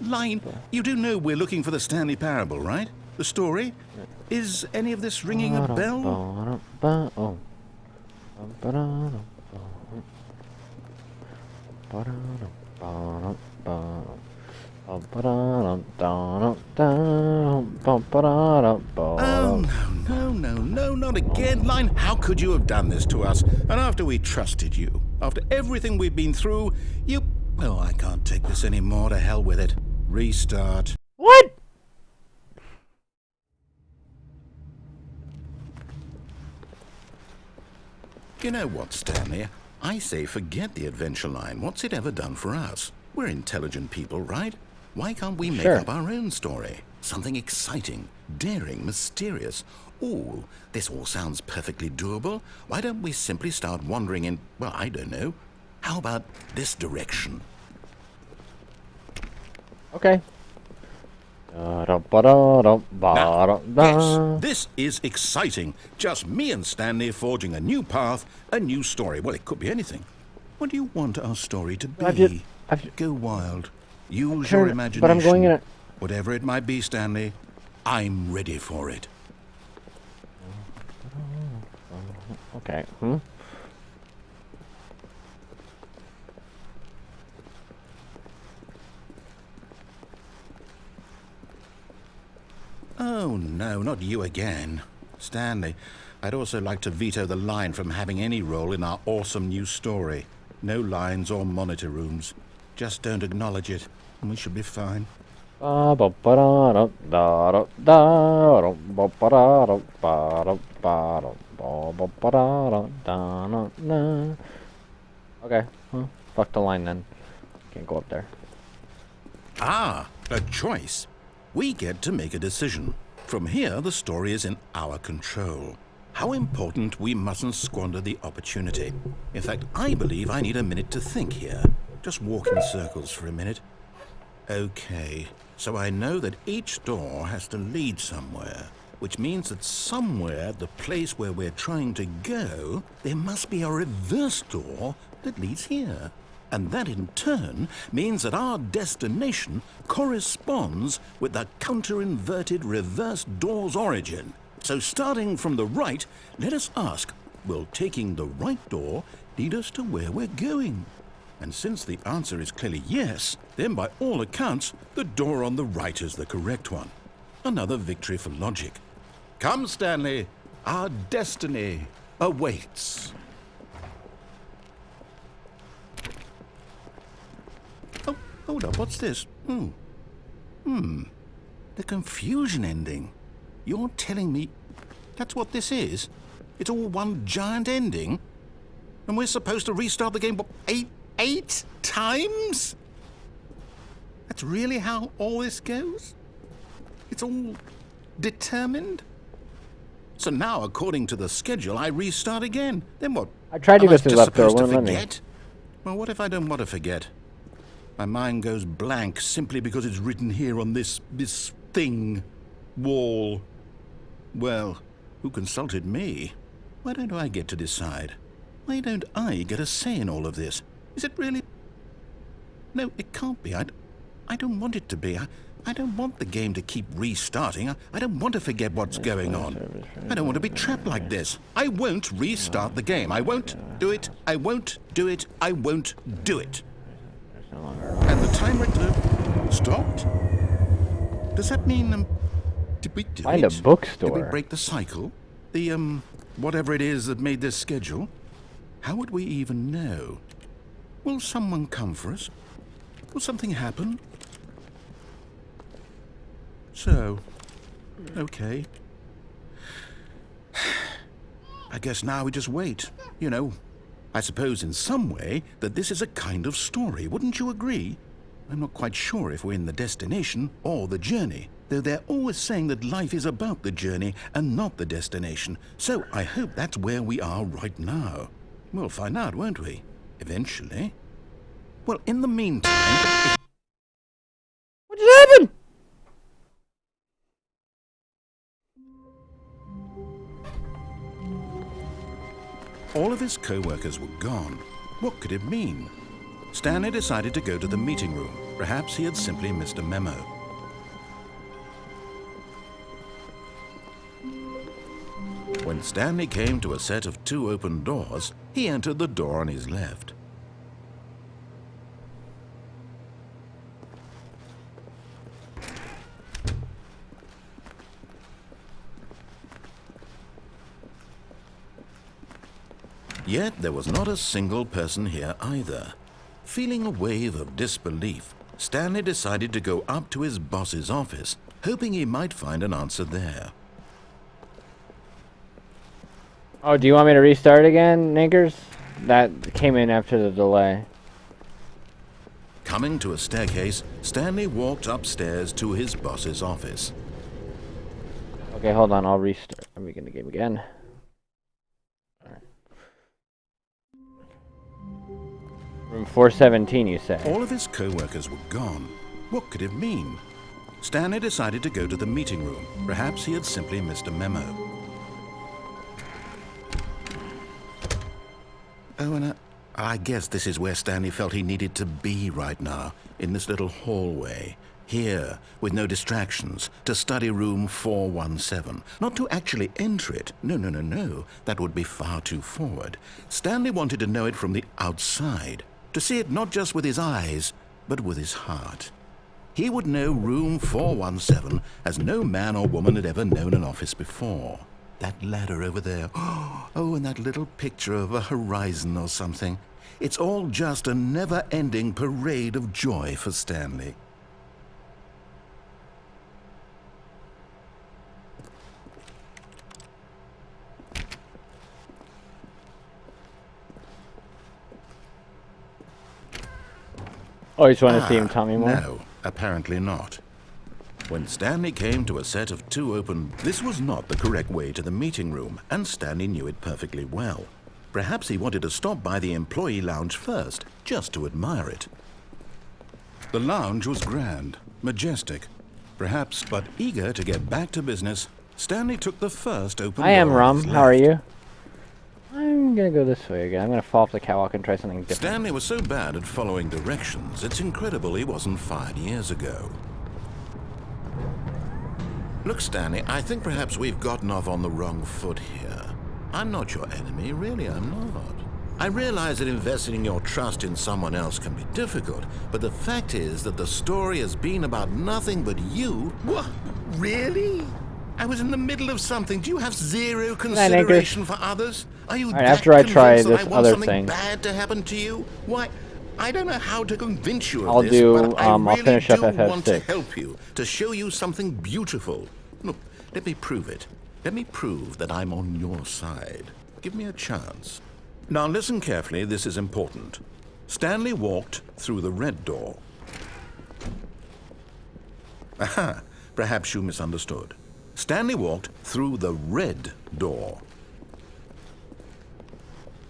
Line, you do know we're looking for the Stanley Parable, right? The story? Is any of this ringing a bell? Oh, no, not again, Line. How could you have done this to us? And after we trusted you, after everything we've been through, you... Oh, I can't take this anymore. To hell with it. Restart. What? You know what, Stanley? I say forget the adventure line. What's it ever done for us? We're intelligent people, right? Why can't we make Sure. up our own story? Something exciting, daring, mysterious. Ooh, this all sounds perfectly doable. Why don't we simply start wandering in, well, I don't know. How about this direction? Okay. Now, this is exciting. Just me and Stanley forging a new path, a new story. Well, it could be anything. What do you want our story to be? Go wild. Use your imagination. But I'm going in a... Whatever it might be, Stanley, I'm ready for it. Okay. Oh, no, not you again. Stanley, I'd also like to veto the line from having any role in our awesome new story. No lines or monitor rooms. Just don't acknowledge it, and we should be fine. Okay. Well, fuck the line then. Can't go up there. Ah, a choice. We get to make a decision. From here, the story is in our control. How important we mustn't squander the opportunity. In fact, I believe I need a minute to think here. Just walk in circles for a minute. Okay, so I know that each door has to lead somewhere, which means that somewhere at the place where we're trying to go, there must be a reverse door that leads here. And that in turn means that our destination corresponds with the counter-inverted reverse door's origin. So starting from the right, let us ask, will taking the right door lead us to where we're going? And since the answer is clearly yes, then by all accounts, the door on the right is the correct one. Another victory for logic. Come, Stanley, our destiny awaits. Oh, hold up, what's this? The confusion ending. You're telling me that's what this is? It's all one giant ending? And we're supposed to restart the game, what, eight times? That's really how all this goes? It's all determined? So now, according to the schedule, I restart again. Then what? I tried to Am go I through just left door, supposed to wouldn't let me. forget? Well, what if I don't want to forget? My mind goes blank simply because it's written here on this thing, wall. Well, who consulted me? Why don't I get to decide? Why don't I get a say in all of this? Is it really? No, it can't be. I don't want it to be. I don't want the game to keep restarting. I don't want to forget what's going on. I don't want to be trapped like this. I won't restart the game. I won't do it. I won't do it. I won't do it. And the timer stopped? Does that mean, did we do Find it? a bookstore. Did we break the cycle? The, whatever it is that made this schedule? How would we even know? Will someone come for us? Will something happen? So, okay. I guess now we just wait, you know. I suppose in some way that this is a kind of story, wouldn't you agree? I'm not quite sure if we're in the destination or the journey, though they're always saying that life is about the journey and not the destination. So I hope that's where we are right now. We'll find out, won't we? Eventually. Well, in the meantime... What just happened? All of his co-workers were gone. What could it mean? Stanley decided to go to the meeting room. Perhaps he had simply missed a memo. When Stanley came to a set of 2 open doors, he entered the door on his left. Yet there was not a single person here either. Feeling a wave of disbelief, Stanley decided to go up to his boss's office, hoping he might find an answer there. Oh, do you want me to restart again, Niggers? That came in after the delay. Coming to a staircase, Stanley walked upstairs to his boss's office. Okay, hold on. I'll restart. I'm begin the game again. Alright. Room 417, you say? All of his co-workers were gone. What could it mean? Stanley decided to go to the meeting room. Perhaps he had simply missed a memo. Oh, and I guess this is where Stanley felt he needed to be right now, in this little hallway. Here, with no distractions, to study room 417. Not to actually enter it. No. That would be far too forward. Stanley wanted to know it from the outside. To see it not just with his eyes, but with his heart. He would know room 417 as no man or woman had ever known an office before. That ladder over there. Oh, and that little picture of a horizon or something. It's all just a never-ending parade of joy for Stanley. Oh, you just want to see him tell me more? No, apparently not. When Stanley came to a set of two open... This was not the correct way to the meeting room, and Stanley knew it perfectly well. Perhaps he wanted to stop by the employee lounge first, just to admire it. The lounge was grand, majestic, perhaps, but eager to get back to business, Stanley took the first open I am door on Rum. his How are left. you? I'm gonna go this way again. I'm gonna fall off the catwalk and try something different. Stanley was so bad at following directions, it's incredible he wasn't fired years ago. Look, Stanley, I think perhaps we've gotten off on the wrong foot here. I'm not your enemy, really, I'm not. I realize that investing your trust in someone else can be difficult, but the fact is that the story has been about nothing but you. What? Really? I was in the middle of something. Do you have zero consideration for others? Are you Alright, that after I try convinced that this I want other something thing. bad to happen to you? Why, I don't know how to convince you of I'll this, do, but I I'll really finish up do want to FF6. help you, to show you something beautiful. Look, let me prove it. Let me prove that I'm on your side. Give me a chance. Now listen carefully, this is important. Stanley walked through the red door. Aha, perhaps you misunderstood. Stanley walked through the red door.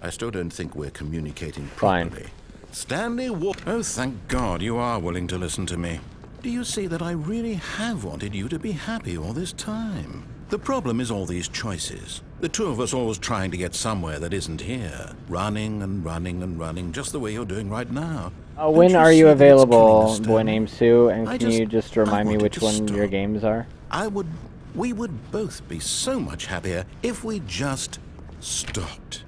I still don't think we're communicating Fine. properly. Stanley walked... Oh, thank God you are willing to listen to me. Do you see that I really have wanted you to be happy all this time? The problem is all these choices. The two of us always trying to get somewhere that isn't here. Running and running and running, just the way you're doing right now. When Don't are see you that it's killing available, us, boy Stanley? named Sue? And I can you just remind me wanted which to one your stop. games are? We would both be so much happier if we just stopped.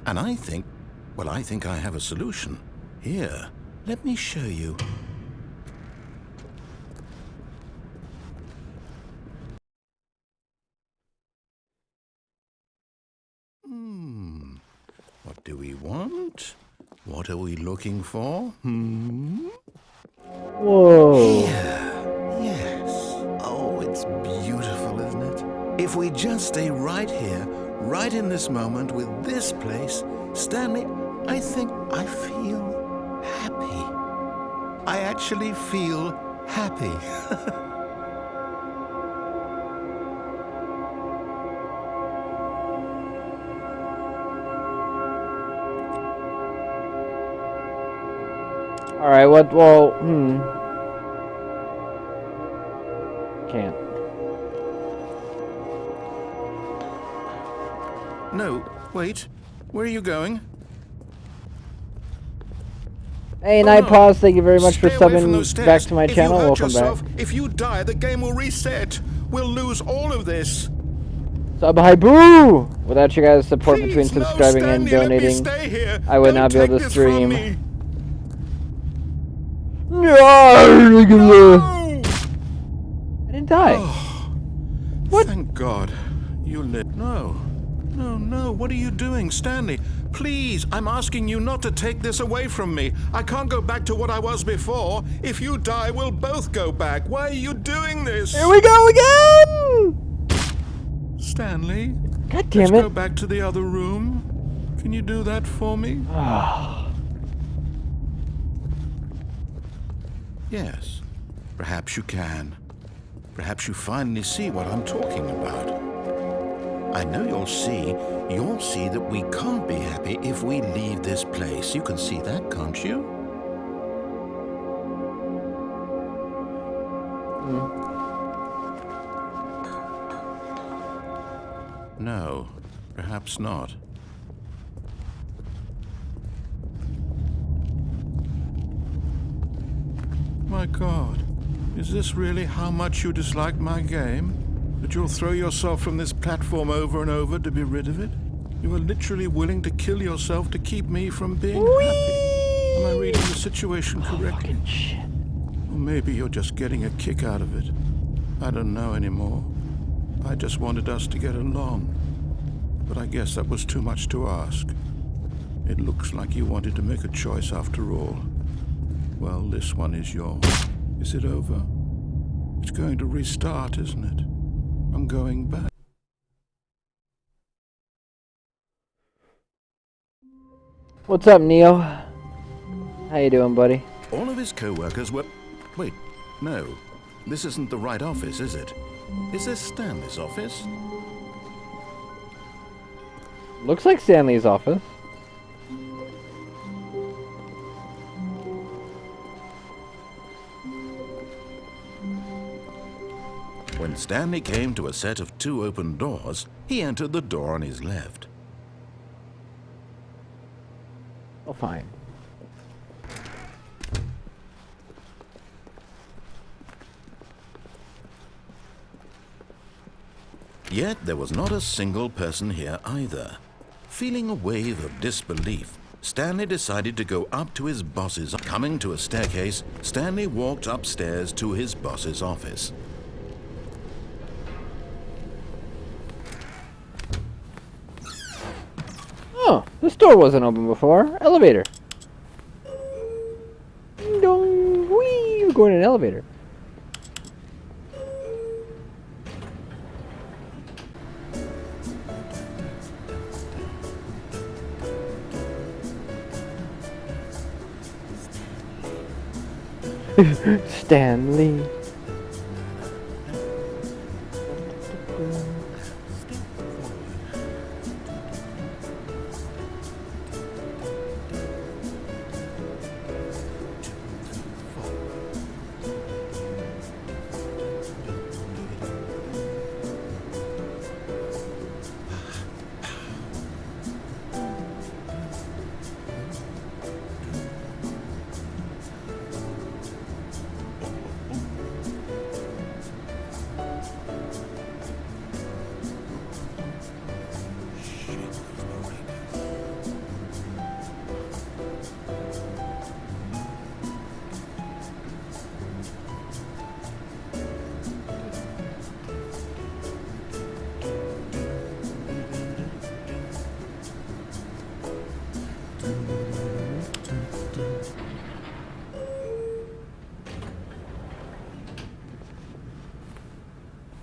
And I think I have a solution. Here, let me show you. What do we want? What are we looking for? Whoa. Yes. Oh, it's beautiful, isn't it? If we just stay right here, right in this moment with this place, Stanley, I think I feel happy. I actually feel happy. Alright, Can't. No, wait. Where are you going? Hey, Oh, Night no. Pause, thank you very much for Stay away from those subbing stairs. back to my If channel. you hurt Welcome yourself, back. if you die, the game will reset. We'll lose all of this. Sub hi boo! Without you guys' support Please, between no, subscribing and Stanley, let me donating, stay here. I would Don't not be able take to this from stream. me. No! No! I didn't die. What? Thank God. You live. No. No. What are you doing, Stanley? Please, I'm asking you not to take this away from me. I can't go back to what I was before. If you die, we'll both go back. Why are you doing this? Here we go again! Stanley, God damn let's go it. back to the other room. Can you do that for me? Yes, perhaps you can. Perhaps you finally see what I'm talking about. I know you'll see that we can't be happy if we leave this place. You can see that, can't you? No, perhaps not. My God, is this really how much you dislike my game? That you'll throw yourself from this platform over and over to be rid of it? You are literally willing to kill yourself to keep me from being happy. Am I reading the situation correctly? Fucking shit. Or maybe you're just getting a kick out of it. I don't know anymore. I just wanted us to get along. But I guess that was too much to ask. It looks like you wanted to make a choice after all. Well, this one is yours. Is it over? It's going to restart, isn't it? I'm going back. What's up, Neil? How you doing, buddy? All of his co-workers were... Wait, no. This isn't the right office, is it? Is this Stanley's office? Looks like Stanley's office. When Stanley came to a set of 2 open doors, he entered the door on his left. Oh, fine. Yet there was not a single person here either. Feeling a wave of disbelief, Stanley decided to go up to his boss's. Coming to a staircase, Stanley walked upstairs to his boss's office. Oh, this door wasn't open before. Elevator. Ding dong. Whee! We're going in an elevator. Stanley.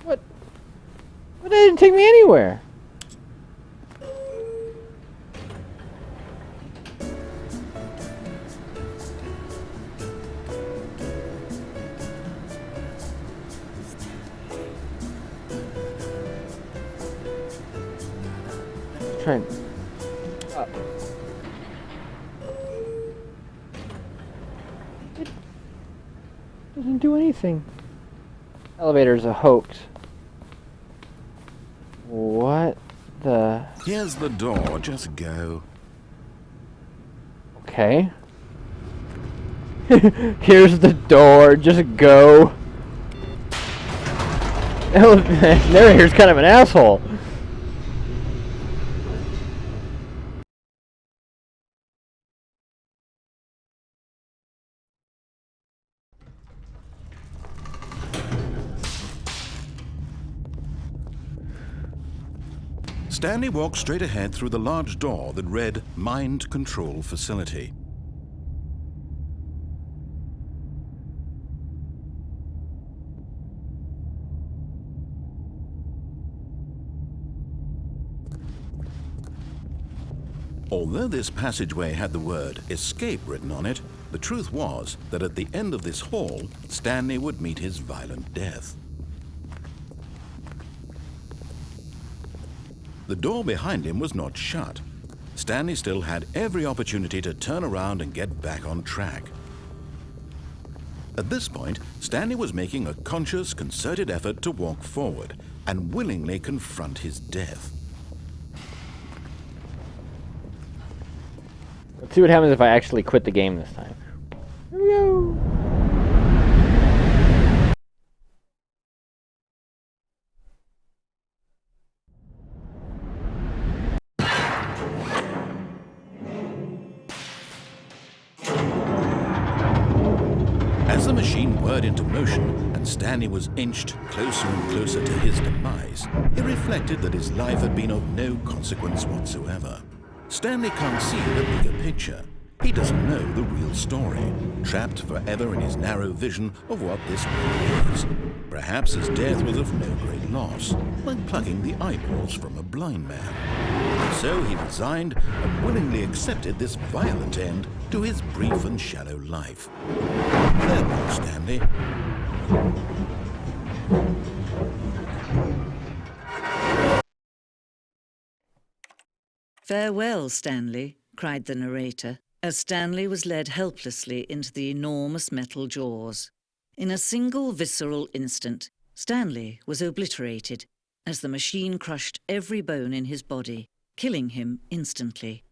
What? But that didn't take me anywhere. Trying. It doesn't do anything. Elevator's a hoax. What the? Here's the door, just go. Okay. Here's the door, just go. Narrator's kind of an asshole. Stanley walked straight ahead through the large door that read Mind Control Facility. Although this passageway had the word escape written on it, the truth was that at the end of this hall, Stanley would meet his violent death. The door behind him was not shut. Stanley still had every opportunity to turn around and get back on track. At this point, Stanley was making a conscious, concerted effort to walk forward and willingly confront his death. Let's see what happens if I actually quit the game this time. Here we go. As the machine whirred into motion and Stanley was inched closer and closer to his demise, he reflected that his life had been of no consequence whatsoever. Stanley can't see the bigger picture. He doesn't know the real story, trapped forever in his narrow vision of what this world is. Perhaps his death was of no great loss, like plucking the eyeballs from a blind man. So he resigned and willingly accepted this violent end to his brief and shallow life. Farewell, Stanley. "Farewell, Stanley," cried the narrator, as Stanley was led helplessly into the enormous metal jaws. In a single visceral instant, Stanley was obliterated as the machine crushed every bone in his body, killing him instantly.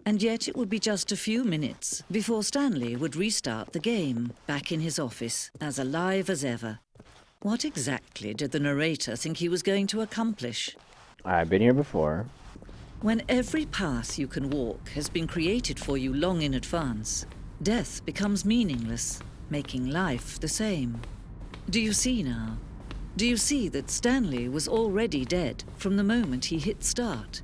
And yet it would be just a few minutes before Stanley would restart the game, back in his office, as alive as ever. What exactly did the narrator think he was going to accomplish? I've been here before. When every path you can walk has been created for you long in advance, death becomes meaningless, making life the same. Do you see now? Do you see that Stanley was already dead from the moment he hit start?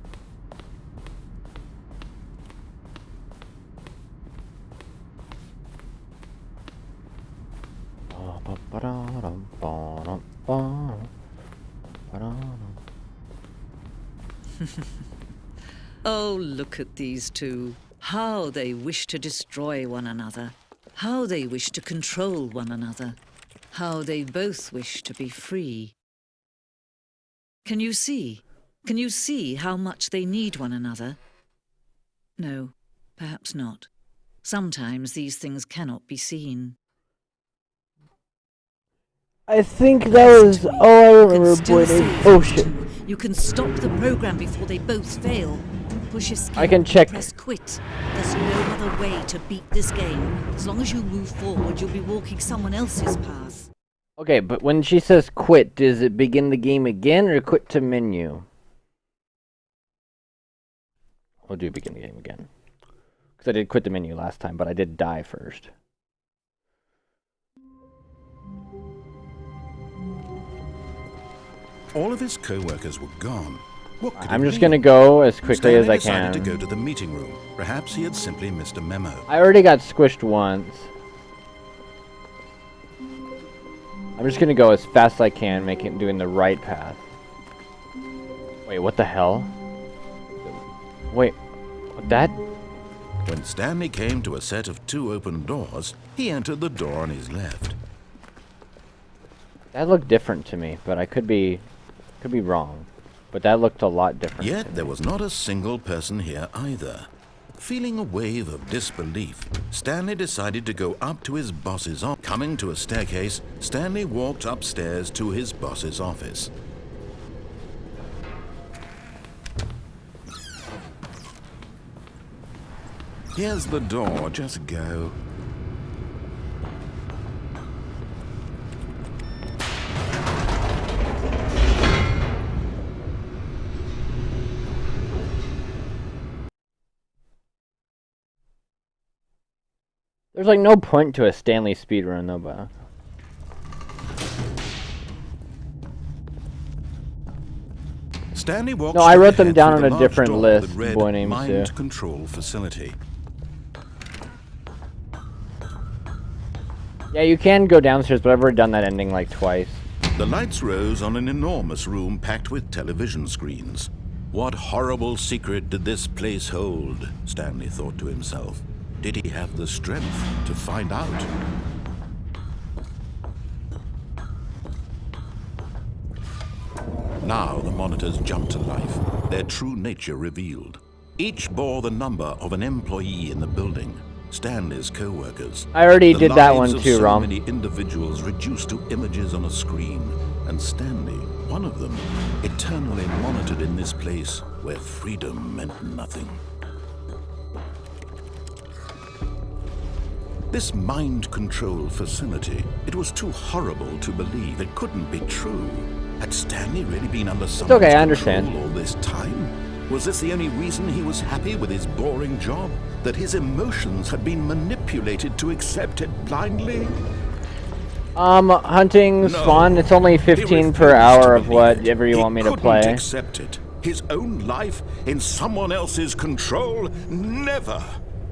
Oh, look at these two. How they wish to destroy one another. How they wish to control one another. How they both wish to be free. Can you see? Can you see how much they need one another? No, perhaps not. Sometimes these things cannot be seen. I think that was. Oh, I remember pointing. Oh shit! You can stop the program before they both fail. Push escape. I can check. Press quit. There's no other way to beat this game. As long as you move forward, you'll be walking someone else's path. Okay, but when she says quit, does it begin the game again or quit to menu? We'll do begin the game again. Because I did quit the menu last time, but I did die first. All of his co-workers were gone. What could I'm it just mean? going to go as quickly Stanley as I decided can. to go to the meeting room. Perhaps he had simply missed a memo. I already got squished once. I'm just going to go as fast as I can, doing the right path. Wait, what the hell? Wait, what that? When Stanley came to a set of 2 open doors, he entered the door on his left. That looked different to me, but I could be wrong. But that looked a lot different. Yet there was not a single person here either. Feeling a wave of disbelief, Stanley decided to go up to his boss's office. Coming to a staircase, Stanley walked upstairs to his boss's office. Here's the door, just go. There's like no point to a Stanley speedrun though, but... Stanley walked No, I wrote them ahead down through on the a large different door list, that read boy named Mind Sue. Control Facility. Yeah, you can go downstairs, but I've already done that ending like twice. The lights rose on an enormous room packed with television screens. What horrible secret did this place hold? Stanley thought to himself. Did he have the strength to find out? Now the monitors jumped to life, their true nature revealed. Each bore the number of an employee in the building. Stanley's co-workers. I already The did that lives one of too, so Rom. many individuals reduced to images on a screen, and Stanley, one of them, eternally monitored in this place where freedom meant nothing. This mind control facility, it was too horrible to believe. It couldn't be true. Had Stanley really been under someone's okay, I control understand. all this time? Was this the only reason he was happy with his boring job? That his emotions had been manipulated to accept it blindly? Hunting No. Swan, it's only He 15 per refused hour to of believe whatever it. you He want me to couldn't play. accept it. His own life in someone else's control? Never.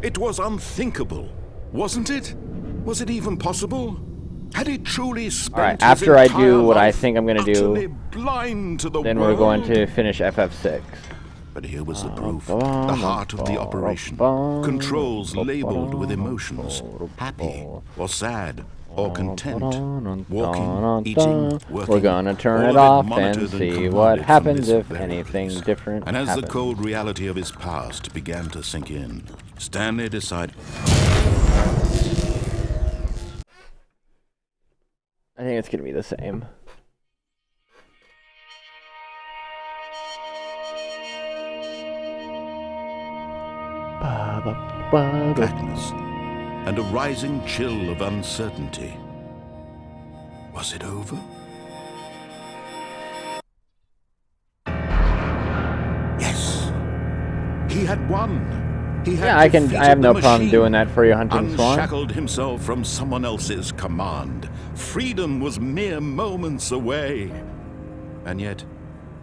It was unthinkable, wasn't it? Was it even possible? Had he truly spent Alright, his after I entire do what I life think I'm gonna utterly do, blind to the then world? we're going to finish FF6. But here was the proof, the heart of the operation. Controls labeled with emotions, happy or sad or content. Walking, eating, working. We're gonna turn all it of off monitored and see commanded what from happens this if very anything place. different And as happens. the cold reality of his past began to sink in, Stanley decided... I think it's gonna be the same. blackness and a rising chill of uncertainty. Was it over? Yes. He had won. He had Yeah, I defeated have no the problem machine, doing that for you, Hunting Swan. unshackled himself from someone else's command. Freedom was mere moments away. And yet,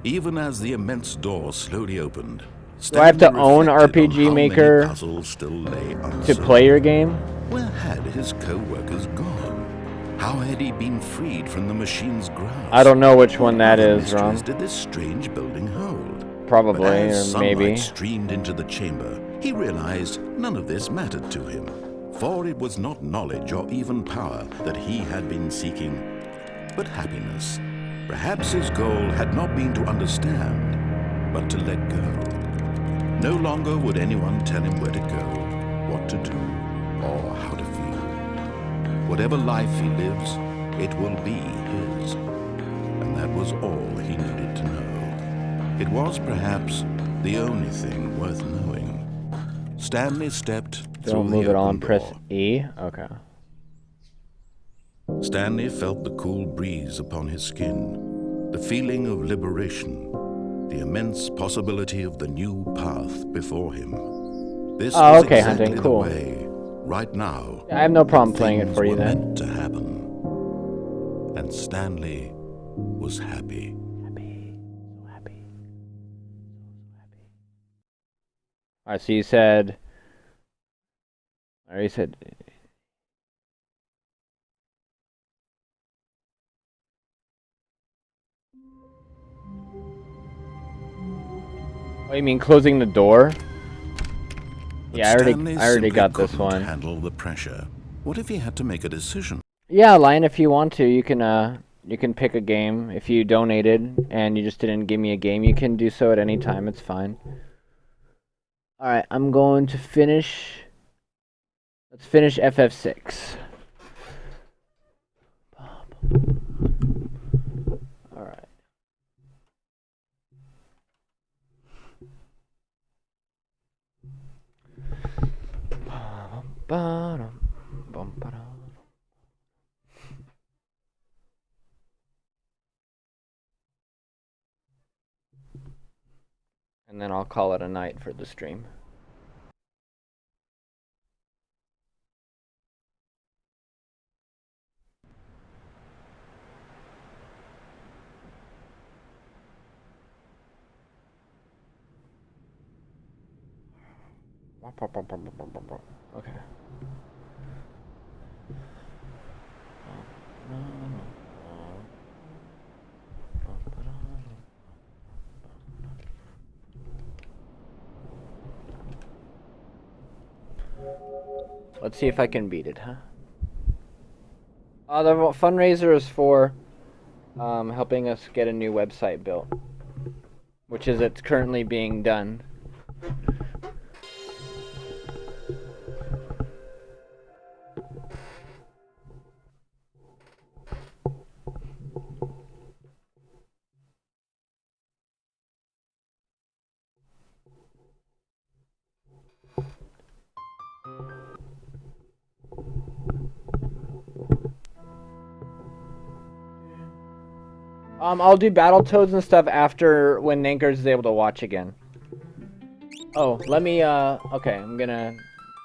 even as the immense door slowly opened, Do I have to Stanley own reflected on RPG how many Maker puzzles still lay to unsolved. play your game? Where had his co-workers gone? How had he been freed from the machine's grasp? I don't know which one that What is, other Ron. mysteries did this strange building hold? Probably, But as or maybe. sunlight streamed into the chamber, he realized none of this mattered to him. For it was not knowledge or even power that he had been seeking, but happiness. Perhaps his goal had not been to understand, but to let go. No longer would anyone tell him where to go, what to do, or how to feel. Whatever life he lives, it will be his. And that was all he needed to know. It was perhaps the only thing worth knowing. Stanley stepped through Don't the move it on, open press door. E. Okay. Stanley felt the cool breeze upon his skin, the feeling of liberation, the immense possibility of the new path before him. This Oh, was okay, exactly Hunting, the cool. way, right now, I have no problem playing it things for you were then. meant to happen. And Stanley was happy. Happy. So happy. Alright, so you said... Or you said... Oh, you mean closing the door? But Yeah, Stanley I already simply got this couldn't one. handle the pressure. What if he had to make a decision? Yeah, Lion, if you want to, you can pick a game. If you donated and you just didn't give me a game, you can do so at any time. It's fine. Alright, I'm going to finish... Let's finish FF6. Alright. And then I'll call it a night for the stream. Okay. Let's see if I can beat it, huh? The fundraiser is for helping us get a new website built, which is it's currently being done. I'll do Battletoads and stuff after when Nankers is able to watch again. Oh, let me, okay, I'm gonna